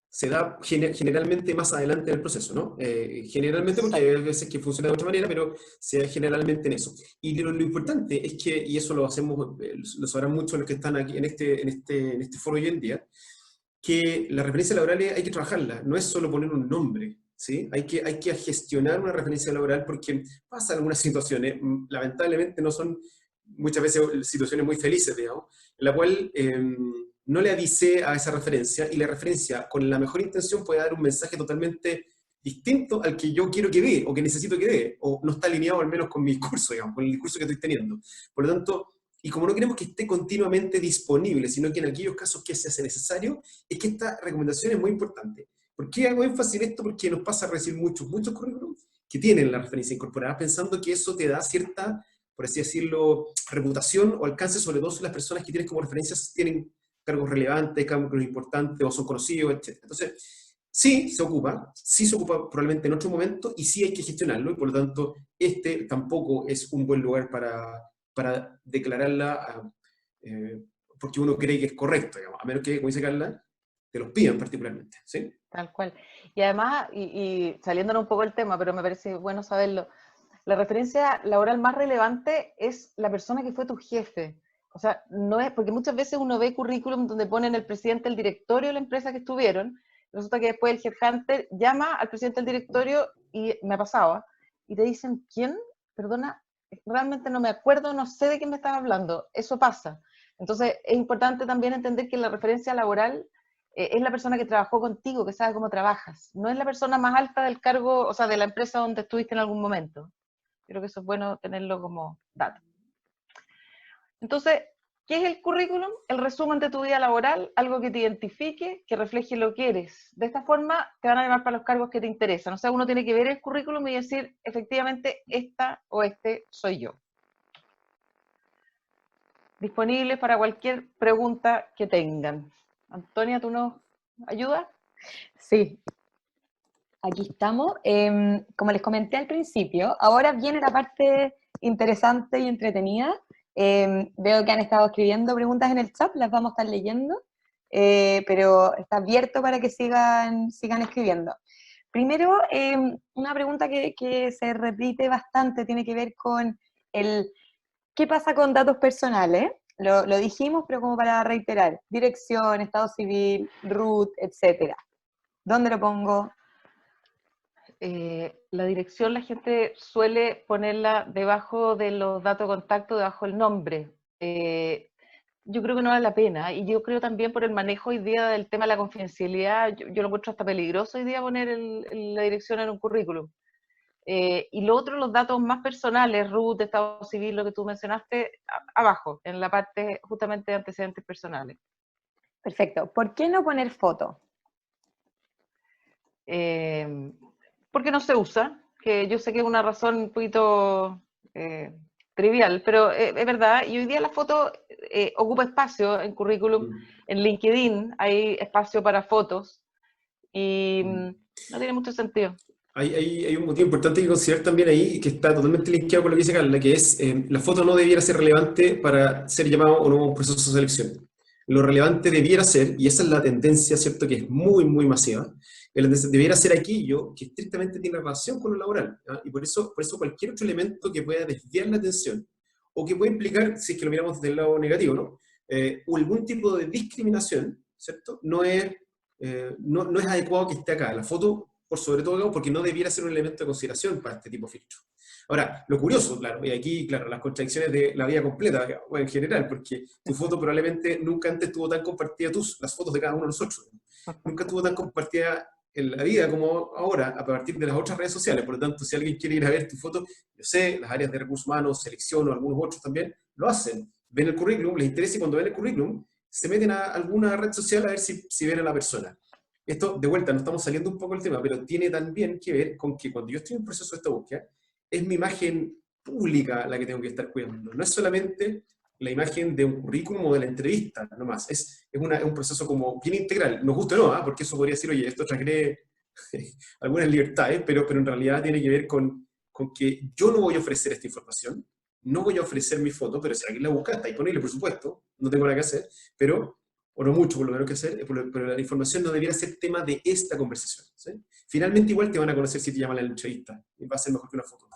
se da generalmente más adelante en el proceso, ¿no? Generalmente porque hay veces que funciona de otra manera, pero se da generalmente en eso. Y lo importante es que, y eso lo hacemos, lo sabrán muchos los que están aquí en este foro hoy en día, que las referencias laborales hay que trabajarlas, no es solo poner un nombre, ¿sí? Hay que gestionar una referencia laboral porque pasan algunas situaciones, lamentablemente no son muchas veces situaciones muy felices, digamos, en la cual no le avisé a esa referencia y la referencia con la mejor intención puede dar un mensaje totalmente distinto al que yo quiero que dé o que necesito que dé, o no está alineado al menos con mi discurso, digamos, con el discurso que estoy teniendo. Por lo tanto, y como no queremos que esté continuamente disponible, sino que en aquellos casos que se hace necesario, es que esta recomendación es muy importante. ¿Por qué hago énfasis en esto? Porque nos pasa a recibir muchos currículums que tienen la referencia incorporada, pensando que eso te da cierta, por así decirlo, reputación o alcance, sobre todo si las personas que tienes como referencias tienen cargos relevantes, cargos importantes o son conocidos, etc. Entonces, sí se ocupa probablemente en otro momento y sí hay que gestionarlo y por lo tanto este tampoco es un buen lugar para declararla porque uno cree que es correcto, digamos, a menos que, como dice Carla, te los pidan particularmente, ¿sí? Tal cual. Y además, y saliéndonos un poco del tema, pero me parece bueno saberlo, la referencia laboral más relevante es la persona que fue tu jefe. O sea, no es, porque muchas veces uno ve currículum donde ponen el presidente del directorio de la empresa que estuvieron, resulta que después el headhunter llama al presidente del directorio, y me pasaba, y te dicen, ¿quién? Perdona, realmente no me acuerdo, no sé de quién me estás hablando. Eso pasa. Entonces, es importante también entender que la referencia laboral es la persona que trabajó contigo, que sabe cómo trabajas. No es la persona más alta del cargo, o sea, de la empresa donde estuviste en algún momento. Creo que eso es bueno tenerlo como dato. Entonces, ¿qué es el currículum? El resumen de tu vida laboral, algo que te identifique, que refleje lo que eres. De esta forma te van a llamar para los cargos que te interesan. O sea, uno tiene que ver el currículum y decir, efectivamente, esta o este soy yo. Disponible para cualquier pregunta que tengan. Antonia, ¿tú nos ayudas? Sí, aquí estamos. Como les comenté al principio, ahora viene la parte interesante y entretenida. Veo que han estado escribiendo preguntas en el chat, las vamos a estar leyendo, pero está abierto para que sigan escribiendo. Primero, una pregunta que se repite bastante tiene que ver con ¿qué pasa con datos personales? Lo dijimos, pero como para reiterar, dirección, estado civil, RUT, etcétera. ¿Dónde lo pongo? La dirección la gente suele ponerla debajo de los datos de contacto, debajo del nombre. Yo creo que no vale la pena, y yo creo también por el manejo hoy día del tema de la confidencialidad, yo lo encuentro hasta peligroso hoy día poner la dirección en un currículum. Y lo otro, los datos más personales, RUT, estado civil, lo que tú mencionaste, abajo, en la parte justamente de antecedentes personales. Perfecto. ¿Por qué no poner foto? Porque no se usa, que yo sé que es una razón un poquito trivial, pero es verdad, y hoy día la foto ocupa espacio en currículum, en LinkedIn hay espacio para fotos, y no tiene mucho sentido. Hay un motivo importante que considerar también ahí, que está totalmente linkeado con lo que dice Carla, que es la foto no debiera ser relevante para ser llamado o no a un proceso de selección. Lo relevante debiera ser, y esa es la tendencia, ¿cierto?, que es muy, muy masiva, debiera ser aquello que estrictamente tiene relación con lo laboral. ¿Ah? Y por eso cualquier otro elemento que pueda desviar la atención, o que pueda implicar, si es que lo miramos desde el lado negativo, ¿no? O algún tipo de discriminación, ¿cierto?, no es adecuado que esté acá. La foto, por sobre todo, porque no debiera ser un elemento de consideración para este tipo de filtro. Ahora, lo curioso, claro, y aquí, claro, las contradicciones de la vida completa, bueno, en general, porque tu foto probablemente nunca antes estuvo tan compartida, las fotos de cada uno de nosotros, nunca estuvo tan compartida en la vida como ahora, a partir de las otras redes sociales. Por lo tanto, si alguien quiere ir a ver tu foto, yo sé, las áreas de recursos humanos, selección o algunos otros también, lo hacen. Ven el currículum, les interesa, y cuando ven el currículum, se meten a alguna red social a ver si ven a la persona. Esto, de vuelta, no estamos saliendo un poco del tema, pero tiene también que ver con que cuando yo estoy en un proceso de esta búsqueda, es mi imagen pública la que tengo que estar cuidando. No es solamente la imagen de un currículum o de la entrevista, nomás. Es un proceso como bien integral. Nos gusta o no, ¿eh? Porque eso podría decir, oye, esto transgrede algunas libertades, pero en realidad tiene que ver con que yo no voy a ofrecer esta información, no voy a ofrecer mi foto, pero si alguien la busca, está disponible, por supuesto, no tengo nada que hacer, pero o no mucho por lo menos que hacer, pero la información no debiera ser tema de esta conversación. ¿Sí? Finalmente igual te van a conocer si te llaman a la entrevista, y va a ser mejor que una foto.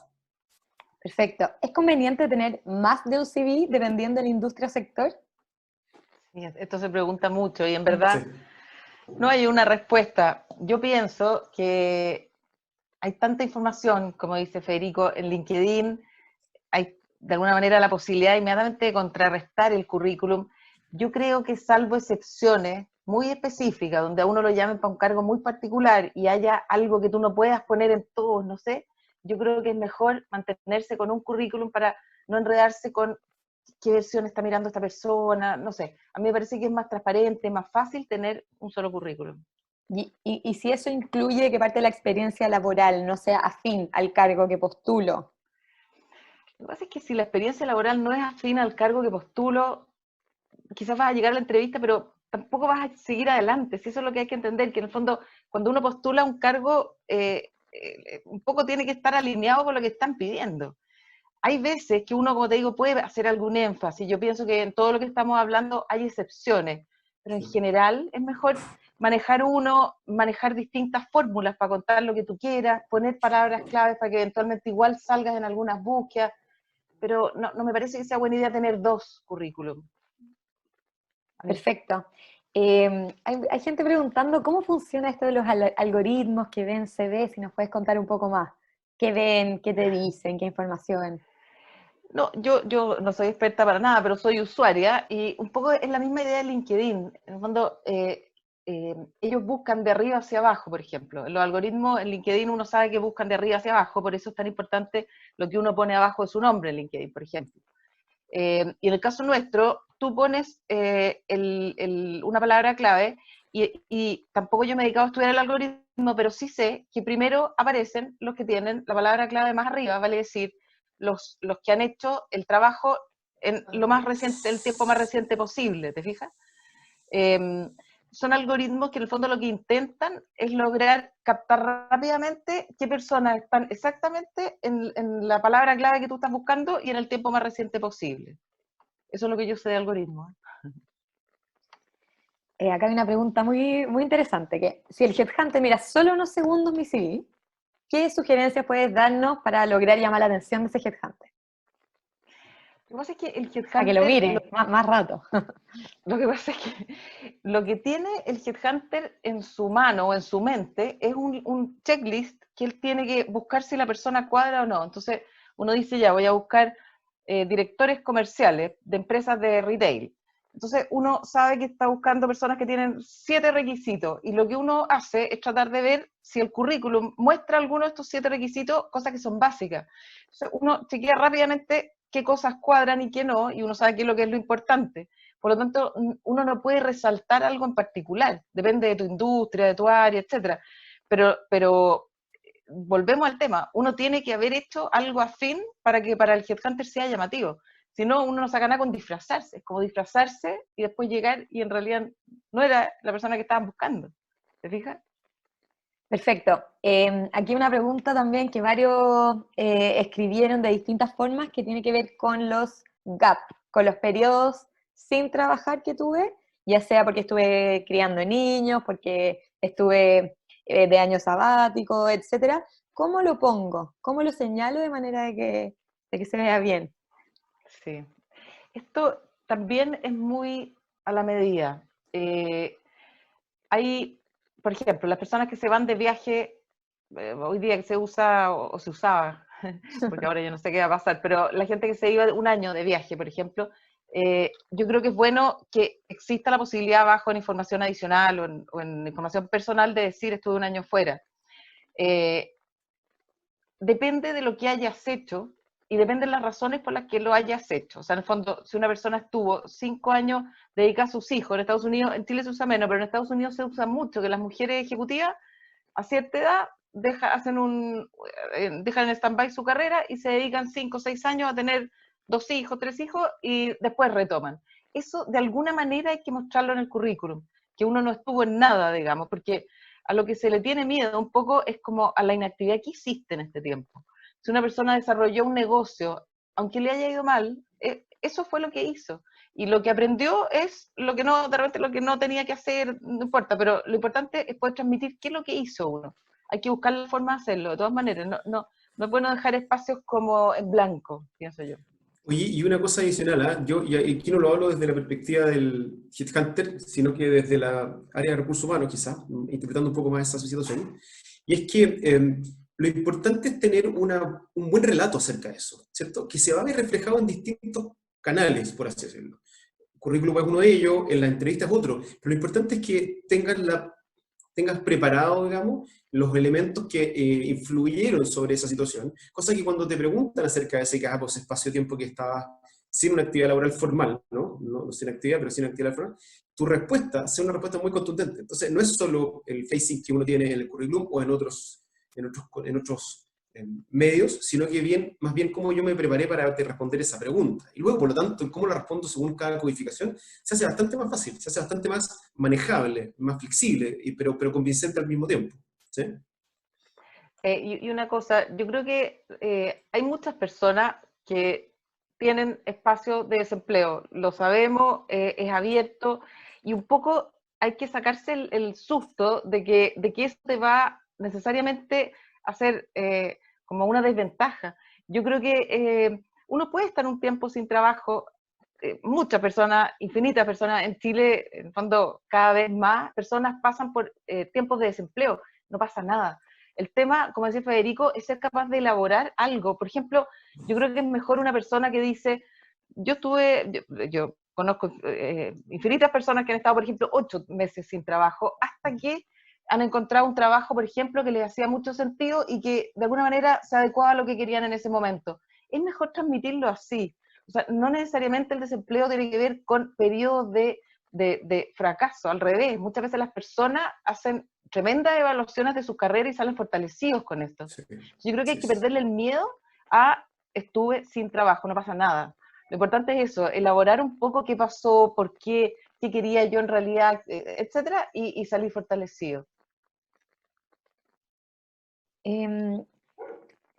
Perfecto. ¿Es conveniente tener más de un CV dependiendo de la industria o sector? Sí, esto se pregunta mucho, y en verdad no hay una respuesta. Yo pienso que hay tanta información, como dice Federico, en LinkedIn, hay de alguna manera la posibilidad inmediatamente de contrarrestar el currículum. Yo creo que salvo excepciones muy específicas, donde a uno lo llamen para un cargo muy particular y haya algo que tú no puedas poner en todos, no sé, yo creo que es mejor mantenerse con un currículum para no enredarse con qué versión está mirando esta persona, no sé. A mí me parece que es más transparente, más fácil tener un solo currículum. Y si eso incluye que parte de la experiencia laboral no sea afín al cargo que postulo. Lo que pasa es que si la experiencia laboral no es afín al cargo que postulo, quizás vas a llegar a la entrevista, pero tampoco vas a seguir adelante. Si eso es lo que hay que entender, que en el fondo, cuando uno postula un cargo, un poco tiene que estar alineado con lo que están pidiendo. Hay veces que uno, como te digo, puede hacer algún énfasis. Yo pienso que en todo lo que estamos hablando hay excepciones, pero en general es mejor manejar distintas fórmulas para contar lo que tú quieras, poner palabras claves para que eventualmente igual salgas en algunas búsquedas, pero no me parece que sea buena idea tener dos currículums. Perfecto. Hay gente preguntando cómo funciona esto de los algoritmos que ven CV, si nos puedes contar un poco más. ¿Qué ven? ¿Qué te dicen? ¿Qué información? No, yo no soy experta para nada, pero soy usuaria y un poco es la misma idea de LinkedIn. En el fondo, ellos buscan de arriba hacia abajo, por ejemplo. En los algoritmos en LinkedIn uno sabe que buscan de arriba hacia abajo, por eso es tan importante lo que uno pone abajo de su nombre en LinkedIn, por ejemplo. Y en el caso nuestro, tú pones una palabra clave, y tampoco yo me he dedicado a estudiar el algoritmo, pero sí sé que primero aparecen los que tienen la palabra clave más arriba, vale decir, los que han hecho el trabajo en lo más reciente, el tiempo más reciente posible, ¿te fijas? Son algoritmos que en el fondo lo que intentan es lograr captar rápidamente qué personas están exactamente en la palabra clave que tú estás buscando y en el tiempo más reciente posible. Eso es lo que yo sé de algoritmos. Acá hay una pregunta muy, muy interesante, que si el headhunter mira solo unos segundos mi CV, ¿qué sugerencias puedes darnos para lograr llamar la atención de ese headhunter? Lo que pasa es que el A que lo headhunter, mire más rato. lo que pasa es que lo que tiene el headhunter en su mano o en su mente es un checklist que él tiene que buscar si la persona cuadra o no. Entonces uno dice, ya voy a buscar directores comerciales de empresas de retail. Entonces uno sabe que está buscando personas que tienen 7 requisitos, y lo que uno hace es tratar de ver si el currículum muestra alguno de estos 7 requisitos, cosas que son básicas. Entonces uno chequea rápidamente qué cosas cuadran y qué no, y uno sabe qué es lo importante. Por lo tanto, uno no puede resaltar algo en particular, depende de tu industria, de tu área, etc. Pero volvemos al tema, uno tiene que haber hecho algo afín para que para el headhunter sea llamativo. Si no, uno no saca nada con disfrazarse. Es como disfrazarse y después llegar y en realidad no era la persona que estaban buscando. ¿Te fijas? Perfecto. Aquí una pregunta también que varios escribieron de distintas formas, que tiene que ver con los gap, con los periodos sin trabajar que tuve, ya sea porque estuve criando niños, porque estuve de año sabático, etcétera. ¿Cómo lo pongo? ¿Cómo lo señalo de manera de que se vea bien? Sí. Esto también es muy a la medida. Hay, por ejemplo, las personas que se van de viaje, hoy día que se usa o se usaba, porque ahora yo no sé qué va a pasar, pero la gente que se iba un año de viaje, por ejemplo, yo creo que es bueno que exista la posibilidad abajo en información adicional o en información personal de decir estuve un año fuera. Eh, Depende de lo que hayas hecho y depende de las razones por las que lo hayas hecho. O sea, en el fondo, si una persona estuvo 5 años dedicada a sus hijos en Estados Unidos, en Chile se usa menos, pero en Estados Unidos se usa mucho, que las mujeres ejecutivas a cierta edad dejan en stand-by su carrera y se dedican 5 o 6 años a tener 2 hijos, 3 hijos y después retoman. Eso de alguna manera hay que mostrarlo en el currículum, que uno no estuvo en nada, digamos, porque a lo que se le tiene miedo un poco es como a la inactividad que hiciste en este tiempo. Si una persona desarrolló un negocio, aunque le haya ido mal, eso fue lo que hizo. Y lo que aprendió es lo que no, de repente lo que no tenía que hacer, no importa, pero lo importante es poder transmitir qué es lo que hizo uno. Hay que buscar la forma de hacerlo, de todas maneras. No es bueno dejar espacios como en blanco, pienso yo. Oye, y una cosa adicional, ¿ah? Yo y aquí no lo hablo desde la perspectiva del headhunter, sino que desde la área de recursos humanos, quizás, interpretando un poco más esa situación. Y es que lo importante es tener un buen relato acerca de eso, ¿cierto? Que se va a ver reflejado en distintos canales, por así decirlo. El currículum es uno de ellos, en la entrevista es otro, pero lo importante es que tengas preparado, digamos, los elementos que influyeron sobre esa situación, cosa que cuando te preguntan acerca de ese caso, ese espacio-tiempo que estabas sin una actividad laboral formal, ¿no? No sin actividad, pero sin actividad formal, tu respuesta sea una respuesta muy contundente. Entonces, no es solo el facing que uno tiene en el currículum o en otros medios, sino que más bien cómo yo me preparé para responder esa pregunta. Y luego, por lo tanto, cómo la respondo según cada codificación, se hace bastante más fácil, se hace bastante más manejable, más flexible, pero convincente al mismo tiempo. ¿Sí? Y una cosa, yo creo que hay muchas personas que tienen espacios de desempleo, lo sabemos, es abierto, y un poco hay que sacarse el susto de que esto te va necesariamente a ser como una desventaja. Yo creo que uno puede estar un tiempo sin trabajo, muchas personas, infinitas personas en Chile, en el fondo cada vez más personas pasan por tiempos de desempleo, no pasa nada. El tema, como decía Federico, es ser capaz de elaborar algo. Por ejemplo, yo creo que es mejor una persona que dice, yo conozco infinitas personas que han estado, por ejemplo, 8 meses sin trabajo, hasta que han encontrado un trabajo, por ejemplo, que les hacía mucho sentido y que de alguna manera se adecuaba a lo que querían en ese momento. Es mejor transmitirlo así. O sea, no necesariamente el desempleo tiene que ver con periodos de fracaso, al revés. Muchas veces las personas hacen tremendas evaluaciones de sus carreras y salen fortalecidos con esto. Sí, Yo creo que hay sí, que sí. perderle el miedo a estuve sin trabajo, no pasa nada. Lo importante es eso, elaborar un poco qué pasó, por qué quería yo en realidad, etcétera, y salir fortalecido.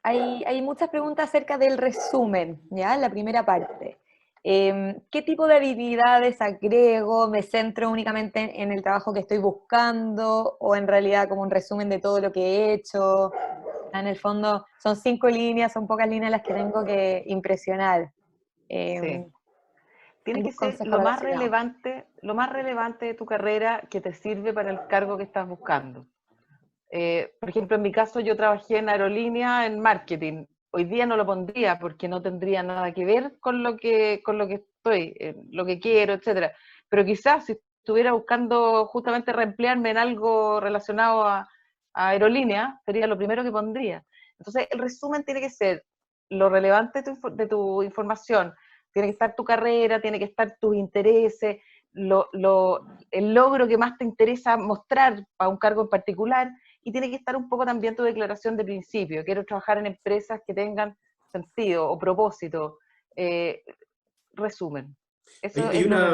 Hay muchas preguntas acerca del resumen, ¿ya? La primera parte. ¿Qué tipo de habilidades agrego? ¿Me centro únicamente en el trabajo que estoy buscando? ¿O en realidad como un resumen de todo lo que he hecho? En el fondo son 5 líneas, son pocas líneas las que tengo que impresionar. Sí. Tiene que ¿Algún ser consejo relacionado? lo más relevante de tu carrera que te sirve para el cargo que estás buscando. Por ejemplo, en mi caso yo trabajé en aerolínea en marketing. Hoy día no lo pondría porque no tendría nada que ver con lo que estoy, lo que quiero, etcétera. Pero quizás si estuviera buscando justamente reemplearme en algo relacionado a aerolínea, sería lo primero que pondría. Entonces, el resumen tiene que ser lo relevante de tu información. Tiene que estar tu carrera, tiene que estar tus intereses, el logro que más te interesa mostrar para un cargo en particular, y tiene que estar un poco también tu declaración de principio. Quiero trabajar en empresas que tengan sentido o propósito. Resumen. Eso Hay es lo una,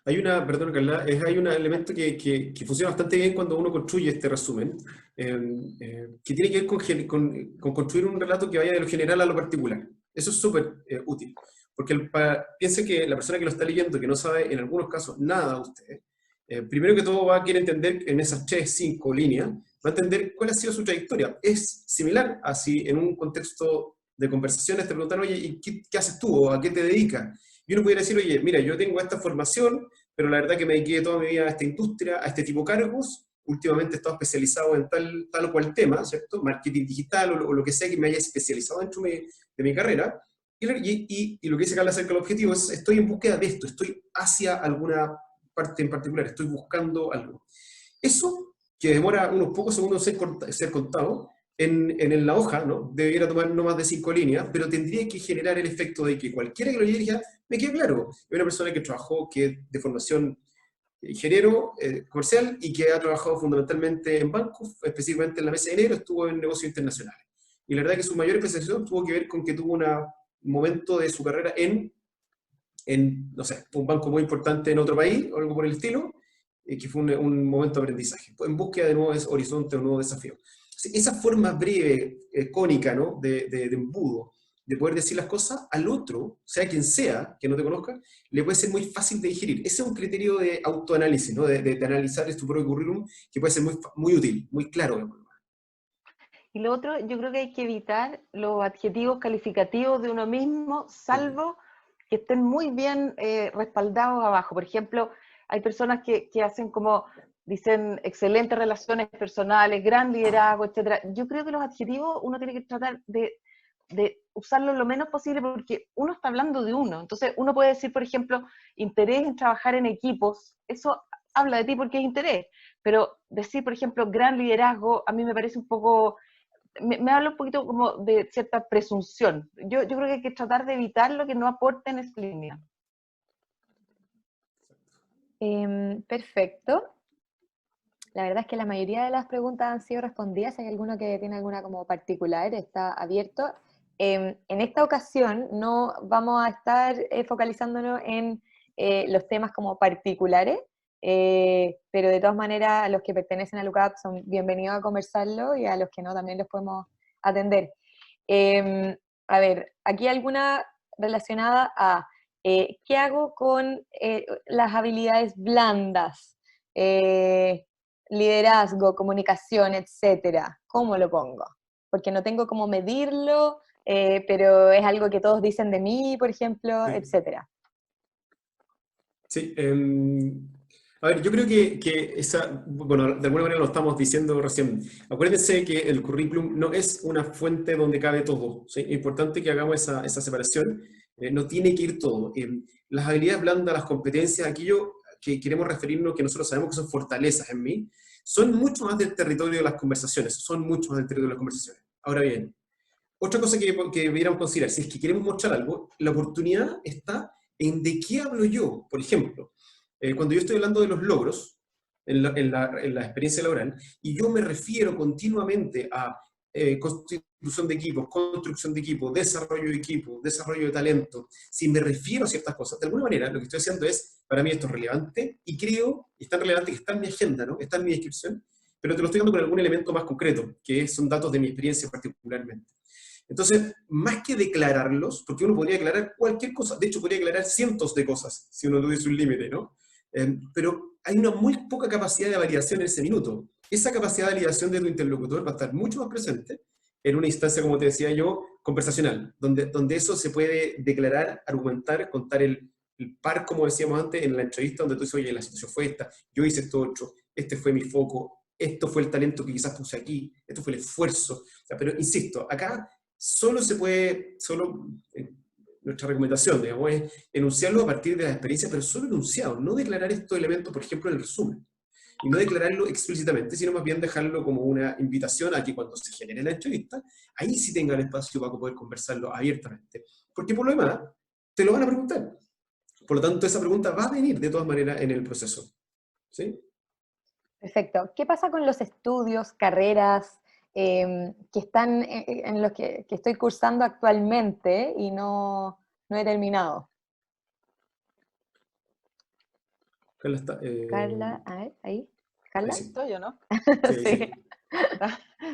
relevante. perdón, Carla, hay un elemento que funciona bastante bien cuando uno construye este resumen, que tiene que ver con construir un relato que vaya de lo general a lo particular. Eso es súper útil, porque piense que la persona que lo está leyendo, que no sabe en algunos casos nada de usted, primero que todo va a querer entender en esas 3, 5 líneas, va a entender cuál ha sido su trayectoria. Es similar a si en un contexto de conversaciones te preguntan, oye, ¿y qué haces tú? ¿O a qué te dedicas? Y uno pudiera decir, oye, mira, yo tengo esta formación, pero la verdad que me dediqué toda mi vida a esta industria, a este tipo de cargos. Últimamente he estado especializado en tal o cual tema, ¿cierto? Marketing digital o lo que sea que me haya especializado dentro de mi carrera. Y lo que dice Carla acerca del objetivo es, estoy en búsqueda de esto, estoy hacia alguna parte en particular, estoy buscando algo. Eso, que demora unos pocos segundos en ser contado, en la hoja, ¿no? Debería tomar no más de 5 líneas, pero tendría que generar el efecto de que cualquiera que lo lea me quede claro. Es una persona que trabajó, que es de formación ingeniero comercial y que ha trabajado fundamentalmente en bancos, específicamente en la mesa de enero, estuvo en negocios internacionales. Y la verdad que su mayor especialización tuvo que ver con que tuvo un momento de su carrera no sé, un banco muy importante en otro país, o algo por el estilo, que fue un momento de aprendizaje, en búsqueda de nuevos horizontes, un nuevo desafío. Esa forma breve, cónica, ¿no? de embudo, de poder decir las cosas al otro, sea quien sea, que no te conozca, le puede ser muy fácil de digerir. Ese es un criterio de autoanálisis, ¿no? de analizar tu propio currículum, que puede ser muy útil, muy claro. Y lo otro, yo creo que hay que evitar los adjetivos calificativos de uno mismo, salvo que estén muy bien respaldados abajo. Por ejemplo, hay personas que hacen como, dicen, excelentes relaciones personales, gran liderazgo, etc. Yo creo que los adjetivos uno tiene que tratar de usarlos lo menos posible porque uno está hablando de uno. Entonces, uno puede decir, por ejemplo, interés en trabajar en equipos. Eso habla de ti porque es interés. Pero decir, por ejemplo, gran liderazgo, a mí me parece un poco... Me habla un poquito como de cierta presunción. Yo creo que hay que tratar de evitar lo que no aporte en esa línea. Perfecto. La verdad es que la mayoría de las preguntas han sido respondidas. Si hay alguno que tiene alguna como particular, está abierto. En esta ocasión no vamos a estar focalizándonos en los temas como particulares, pero de todas maneras a los que pertenecen al UCAP son bienvenidos a conversarlo y a los que no también los podemos atender. A ver, aquí alguna relacionada a ¿qué hago con las habilidades blandas? Liderazgo, comunicación, etcétera. ¿Cómo lo pongo? Porque no tengo cómo medirlo, pero es algo que todos dicen de mí, por ejemplo, etcétera. Sí, a ver, yo creo que bueno, de alguna manera lo estamos diciendo recién. Acuérdense que el currículum no es una fuente donde cabe todo, ¿sí? Es importante que hagamos esa separación. No tiene que ir todo. las habilidades blandas, las competencias, aquello que queremos referirnos, que nosotros sabemos que son fortalezas en mí, son mucho más del territorio de las conversaciones, son mucho más del territorio de las conversaciones. Ahora bien, otra cosa que debiéramos considerar, si es que queremos mostrar algo, la oportunidad está en de qué hablo yo. Por ejemplo, cuando yo estoy hablando de los logros en la experiencia laboral, y yo me refiero continuamente a constitución de equipos, construcción de equipos, desarrollo de talento, si me refiero a ciertas cosas, de alguna manera lo que estoy haciendo es, para mí esto es relevante, y creo, y es tan relevante que está en mi agenda, ¿no? Está en mi descripción, pero te lo estoy dando con algún elemento más concreto, que son datos de mi experiencia particularmente. Entonces, más que declararlos, porque uno podría declarar cualquier cosa, de hecho podría declarar cientos de cosas, si uno tuviese un límite, ¿no? Pero hay una muy poca capacidad de validación en ese minuto. Esa capacidad de validación de tu interlocutor va a estar mucho más presente en una instancia, como te decía yo, conversacional, donde eso se puede declarar, argumentar, contar el par, como decíamos antes, en la entrevista, donde tú dices, oye, la situación fue esta, yo hice esto otro, este fue mi foco, esto fue el talento que quizás puse aquí, esto fue el esfuerzo. O sea, pero insisto, acá solo se puede, nuestra recomendación, digamos, es enunciarlo a partir de las experiencias, pero solo enunciado, no declarar estos elementos, por ejemplo, en el resumen. Y no declararlo explícitamente, sino más bien dejarlo como una invitación a que cuando se genere la entrevista, ahí sí tengan espacio para poder conversarlo abiertamente. Porque por lo demás, te lo van a preguntar. Por lo tanto, esa pregunta va a venir de todas maneras en el proceso. ¿Sí? Perfecto. ¿Qué pasa con los estudios, carreras que están en los que estoy cursando actualmente y no he terminado? Carla está... Carla, a ver, ahí. ¿Carla? Sí. ¿Estoy o no? Sí, sí.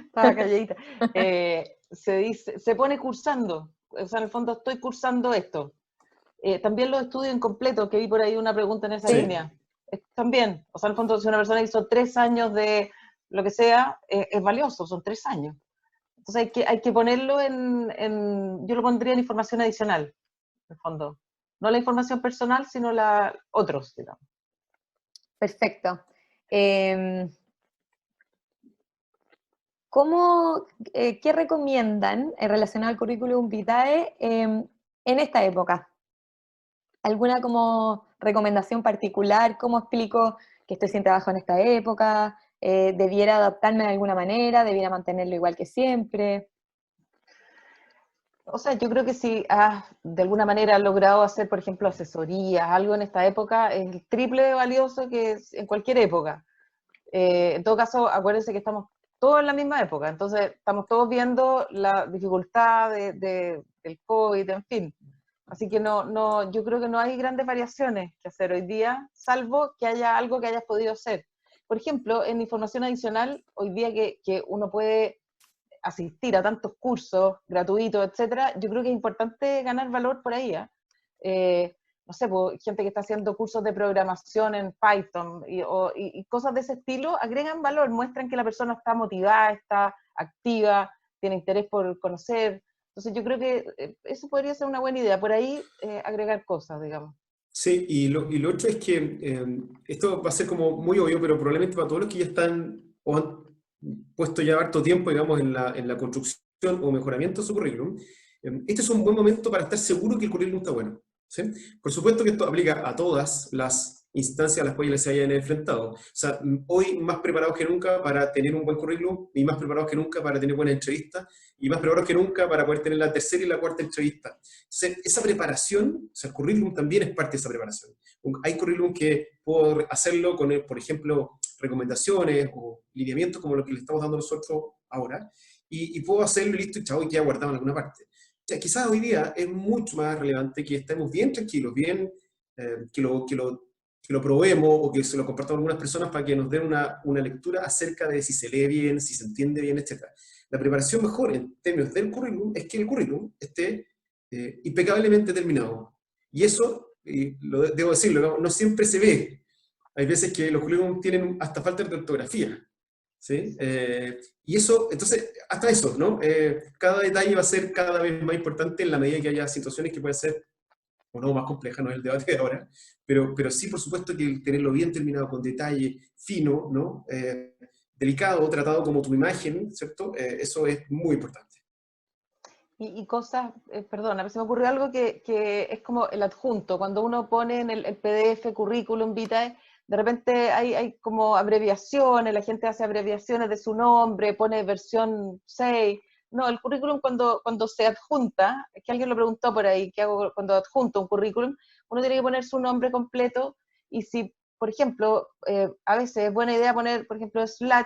Estaba calladita. Se pone cursando, o sea, en el fondo estoy cursando esto. También los estudios incompletos, que vi por ahí una pregunta en esa Sí. línea. También, o sea, en el fondo si una persona hizo 3 años de lo que sea, es valioso, son 3 años. Entonces hay que ponerlo yo lo pondría en información adicional, en el fondo. No la información personal, sino otros, digamos. Perfecto. ¿Qué recomiendan relacionado al currículum vitae en esta época? ¿Alguna como recomendación particular? ¿Cómo explico que estoy sin trabajo en esta época? ¿Debiera adaptarme de alguna manera? ¿Debiera mantenerlo igual que siempre? O sea, yo creo que si has de alguna manera logrado hacer, por ejemplo, asesorías, algo en esta época, es el triple de valioso que es en cualquier época. En todo caso, acuérdense que estamos todos en la misma época, entonces estamos todos viendo la dificultad del COVID, en fin. Así que yo creo que no hay grandes variaciones que hacer hoy día, salvo que haya algo que hayas podido hacer. Por ejemplo, en información adicional, hoy día que uno puede asistir a tantos cursos gratuitos, etcétera, yo creo que es importante ganar valor por ahí, no sé, pues, gente que está haciendo cursos de programación en Python y cosas de ese estilo, agregan valor, muestran que la persona está motivada, está activa, tiene interés por conocer. Entonces yo creo que eso podría ser una buena idea, por ahí agregar cosas, digamos. Sí, y lo otro es que esto va a ser como muy obvio, pero probablemente para todos los que ya están o han puesto ya harto tiempo, digamos, en la construcción o mejoramiento de su currículum, este es un buen momento para estar seguro que el currículum está bueno. ¿Sí? Por supuesto que esto aplica a todas las instancias a las cuales se hayan enfrentado. O sea, hoy más preparados que nunca para tener un buen currículum, y más preparados que nunca para tener buenas entrevistas, y más preparados que nunca para poder tener la tercera y la cuarta entrevista. Entonces, esa preparación, o sea, el currículum también es parte de esa preparación. Hay currículum que puedo hacerlo con, por ejemplo, recomendaciones o lineamientos como lo que le estamos dando nosotros ahora, y puedo hacerlo y listo, y chao, y queda guardado en alguna parte. O sea, quizás hoy día es mucho más relevante que estemos bien tranquilos, bien, que lo probemos o que se lo compartamos a algunas personas para que nos den una lectura acerca de si se lee bien, si se entiende bien, etc. La preparación mejor en términos del currículum es que el currículum esté impecablemente terminado. Y eso, debo decirlo, no siempre se ve. Hay veces que los currículum tienen hasta falta de ortografía. ¿Sí? Y eso, entonces, hasta eso, ¿no? Cada detalle va a ser cada vez más importante en la medida que haya situaciones que pueden ser o no más complejas, no es el debate de ahora, pero sí, por supuesto, que tenerlo bien terminado, con detalle fino, ¿no? Delicado, tratado como tu imagen, ¿cierto? Eso es muy importante. y cosas, perdón, a ver si me ocurrió algo que es como el adjunto, cuando uno pone en el PDF, currículum, vitae, de repente hay como abreviaciones, la gente hace abreviaciones de su nombre, pone versión 6. No, el currículum cuando se adjunta, es que alguien lo preguntó por ahí, ¿qué hago cuando adjunto un currículum? Uno tiene que poner su nombre completo y si, por ejemplo, a veces es buena idea poner, por ejemplo, slash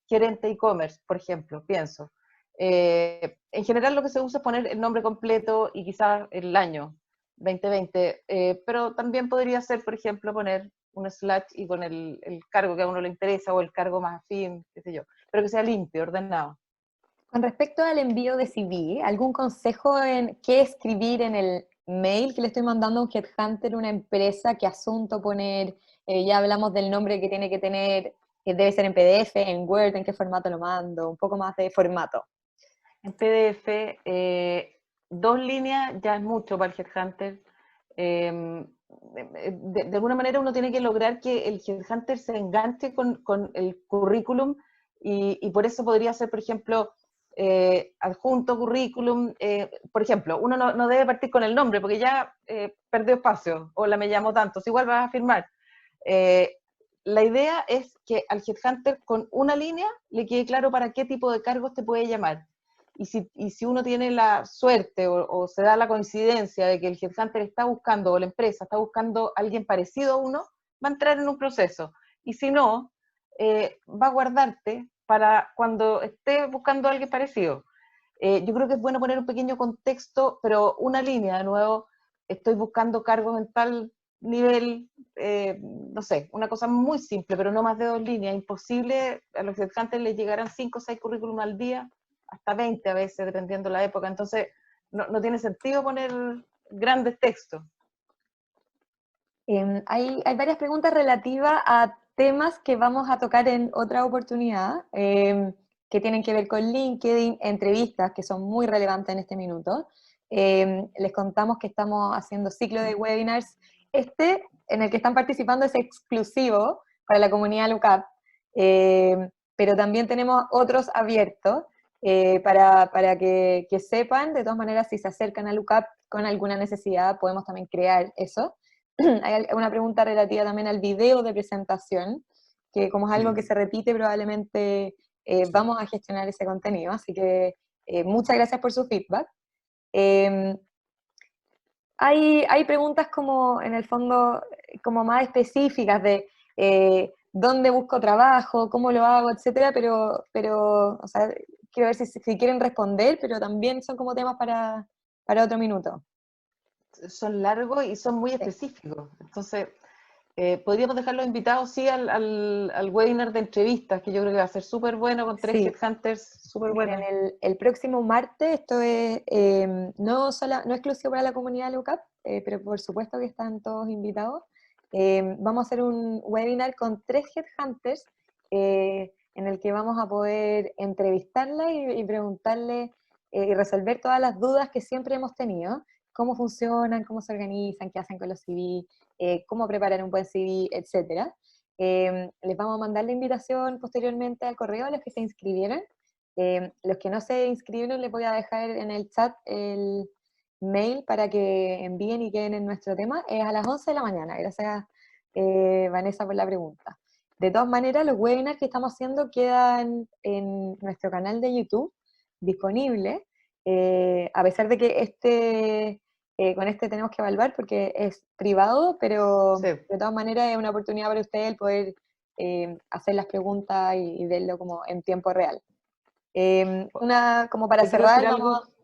gerente e-commerce, por ejemplo, pienso. En general lo que se usa es poner el nombre completo y quizás el año 2020, pero también podría ser, por ejemplo, poner un slash y con el cargo que a uno le interesa o el cargo más afín, qué sé yo, pero que sea limpio, ordenado. Con respecto al envío de CV, ¿algún consejo en qué escribir en el mail que le estoy mandando a un headhunter, una empresa, qué asunto poner? Ya hablamos del nombre que tiene que tener, que debe ser en PDF, en Word, en qué formato lo mando, un poco más de formato. En PDF, 2 líneas ya es mucho para el headhunter. De alguna manera uno tiene que lograr que el headhunter se enganche con el currículum y por eso podría ser, por ejemplo, adjunto currículum. Por ejemplo, uno no debe partir con el nombre porque ya perdió espacio o la me llamó tanto, si igual vas a firmar. Eh, la idea es que al headhunter con una línea le quede claro para qué tipo de cargos te puede llamar. Y si uno tiene la suerte o se da la coincidencia de que el headhunter está buscando, o la empresa está buscando a alguien parecido a uno, va a entrar en un proceso. Y si no, va a guardarte para cuando esté buscando a alguien parecido. Yo creo que es bueno poner un pequeño contexto, pero una línea, de nuevo, estoy buscando cargos en tal nivel, no sé, una cosa muy simple, pero no más de 2 líneas. Imposible, a los headhunters les llegarán 5 o 6 currículum al día, hasta 20 a veces, dependiendo de la época. Entonces, no tiene sentido poner grandes textos. Hay varias preguntas relativas a temas que vamos a tocar en otra oportunidad, que tienen que ver con LinkedIn, entrevistas que son muy relevantes en este minuto. Les contamos que estamos haciendo ciclo de webinars. En el que están participando, es exclusivo para la comunidad LUCAP, pero también tenemos otros abiertos para que sepan. De todas maneras, si se acercan a LUCAP con alguna necesidad, podemos también crear eso. Hay una pregunta relativa también al video de presentación, que como es algo que se repite, probablemente vamos a gestionar ese contenido, así que muchas gracias por su feedback. Hay preguntas como, en el fondo, como más específicas de dónde busco trabajo, cómo lo hago, etcétera, pero o sea, quiero ver si quieren responder, pero también son como temas para otro minuto. Son largos y son muy específicos. Entonces, podríamos dejar los invitados, sí, al webinar de entrevistas, que yo creo que va a ser súper bueno, con 3 headhunters súper buenos. El próximo martes, esto es no exclusivo para la comunidad LUCAP, pero por supuesto que están todos invitados. Vamos a hacer un webinar con 3 headhunters en el que vamos a poder entrevistarla y preguntarle y resolver todas las dudas que siempre hemos tenido. Cómo funcionan, cómo se organizan, qué hacen con los CV, cómo preparar un buen CV, etc. Les vamos a mandar la invitación posteriormente al correo a los que se inscribieron. Los que no se inscribieron, les voy a dejar en el chat el mail para que envíen y queden en nuestro tema. Es a las 11 de la mañana. Gracias, Vanessa, por la pregunta. De todas maneras, los webinars que estamos haciendo quedan en nuestro canal de YouTube disponible, a pesar de que con este tenemos que evaluar porque es privado, pero Sí. de todas maneras es una oportunidad para ustedes el poder hacer las preguntas y verlo como en tiempo real. Como para cerrar,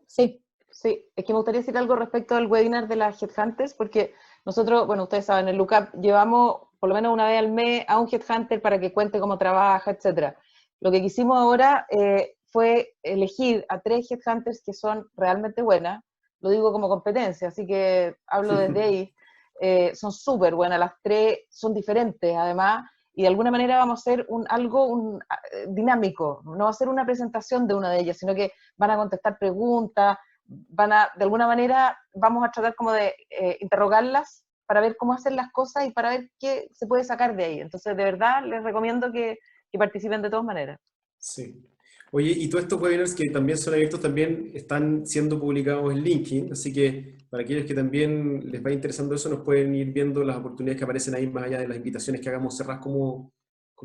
sí. Sí, es que me gustaría decir algo respecto al webinar de las Headhunters, porque nosotros, bueno, ustedes saben, en LUCAP llevamos por lo menos una vez al mes a un Headhunter para que cuente cómo trabaja, etc. Lo que quisimos ahora fue elegir a 3 Headhunters que son realmente buenas, lo digo como competencia, así que hablo desde ahí, son súper buenas, las 3 son diferentes además, y de alguna manera vamos a hacer algo dinámico, no va a ser una presentación de una de ellas, sino que van a contestar preguntas, de alguna manera vamos a tratar como de interrogarlas para ver cómo hacen las cosas y para ver qué se puede sacar de ahí. Entonces, de verdad, les recomiendo que participen de todas maneras. Sí. Oye, y todos estos webinars que también son abiertos también están siendo publicados en LinkedIn, así que para aquellos que también les va interesando eso, nos pueden ir viendo las oportunidades que aparecen ahí más allá de las invitaciones que hagamos cerradas como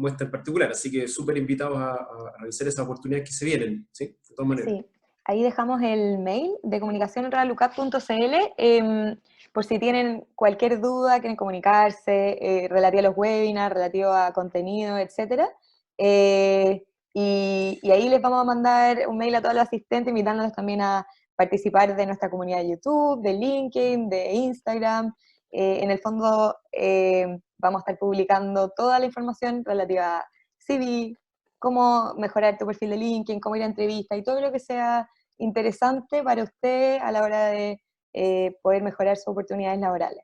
esta en particular. Así que súper invitados a revisar esas oportunidades que se vienen, ¿sí? De todas maneras. Sí, ahí dejamos el mail de comunicacion@lucap.cl, por si tienen cualquier duda, quieren comunicarse, relativo a los webinars, relativo a contenido, etc. Y ahí les vamos a mandar un mail a todos los asistentes, invitándolos también a participar de nuestra comunidad de YouTube, de LinkedIn, de Instagram. En el fondo, vamos a estar publicando toda la información relativa a CV, cómo mejorar tu perfil de LinkedIn, cómo ir a entrevistas y todo lo que sea interesante para usted a la hora de poder mejorar sus oportunidades laborales.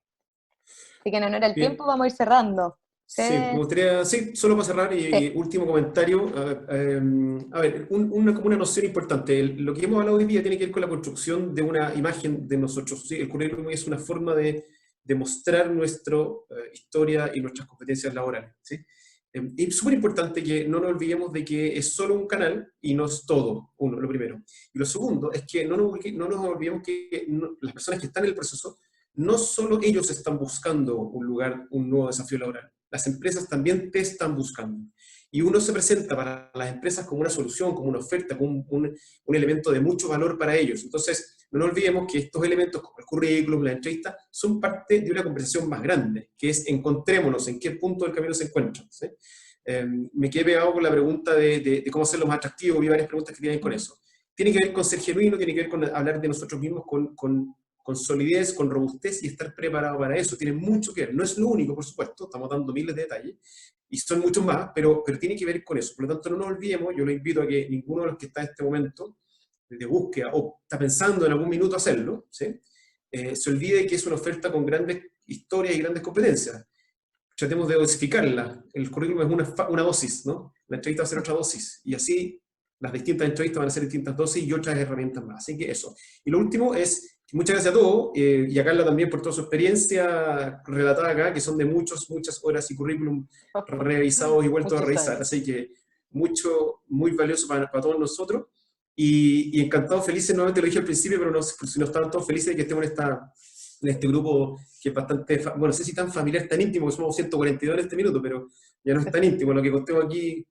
Así que en honor al tiempo Bien. vamos a ir cerrando. Sí, me gustaría, sí, solo para cerrar y Sí. último comentario. A ver, como una noción importante. Lo que hemos hablado hoy día tiene que ver con la construcción de una imagen de nosotros. ¿Sí? El currículum es una forma de mostrar nuestra historia y nuestras competencias laborales. ¿Sí? Es súper importante que no nos olvidemos de que es solo un canal y no es todo, lo primero. Y lo segundo es que no nos olvidemos que las personas que están en el proceso, no solo ellos están buscando un lugar, un nuevo desafío laboral. Las empresas también te están buscando. Y uno se presenta para las empresas como una solución, como una oferta, como un elemento de mucho valor para ellos. Entonces, no nos olvidemos que estos elementos, como el currículum, la entrevista, son parte de una conversación más grande, que es encontrémonos en qué punto del camino se encuentran. ¿Sí? Me quedé pegado con la pregunta de cómo hacerlo más atractivo. Vi varias preguntas que tienen con eso. Tiene que ver con ser genuino, tiene que ver con hablar de nosotros mismos con solidez, con robustez y estar preparado para eso. Tiene mucho que ver. No es lo único, por supuesto, estamos dando miles de detalles, y son muchos más, pero tiene que ver con eso. Por lo tanto, no nos olvidemos, yo lo invito a que ninguno de los que está en este momento de búsqueda o está pensando en algún minuto hacerlo, ¿sí? Se olvide que es una oferta con grandes historias y grandes competencias. Tratemos de dosificarla. El currículum es una dosis, ¿no? La entrevista va a ser otra dosis, y así las distintas entrevistas van a ser distintas dosis y otras herramientas más. Así que eso. Y lo último es, muchas gracias a todos, y a Carla también por toda su experiencia relatada acá, que son de muchas horas y currículum revisados y vueltos a Muchos revisar. años. Así que muy valioso para todos nosotros. Y encantados, felices, nuevamente lo dije al principio, pero si no estaban todos felices de que estemos en este grupo que es bastante, bueno, no sé si tan familiar, tan íntimo, que somos 142 en este minuto, pero ya no es tan íntimo, lo que contemos aquí,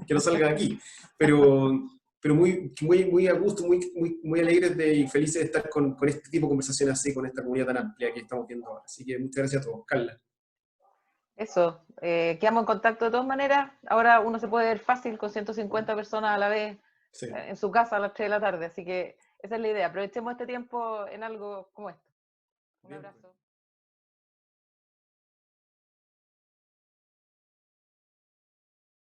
que no salga de aquí, pero muy a gusto, muy alegres y felices de estar con este tipo de conversaciones así, con esta comunidad tan amplia que estamos viendo ahora. Así que muchas gracias a todos. Carla. Eso, quedamos en contacto de todas maneras. Ahora uno se puede ver fácil con 150 personas a la vez Sí. en su casa a las 3 de la tarde, así que esa es la idea. Aprovechemos este tiempo en algo como esto. Un Bien, abrazo.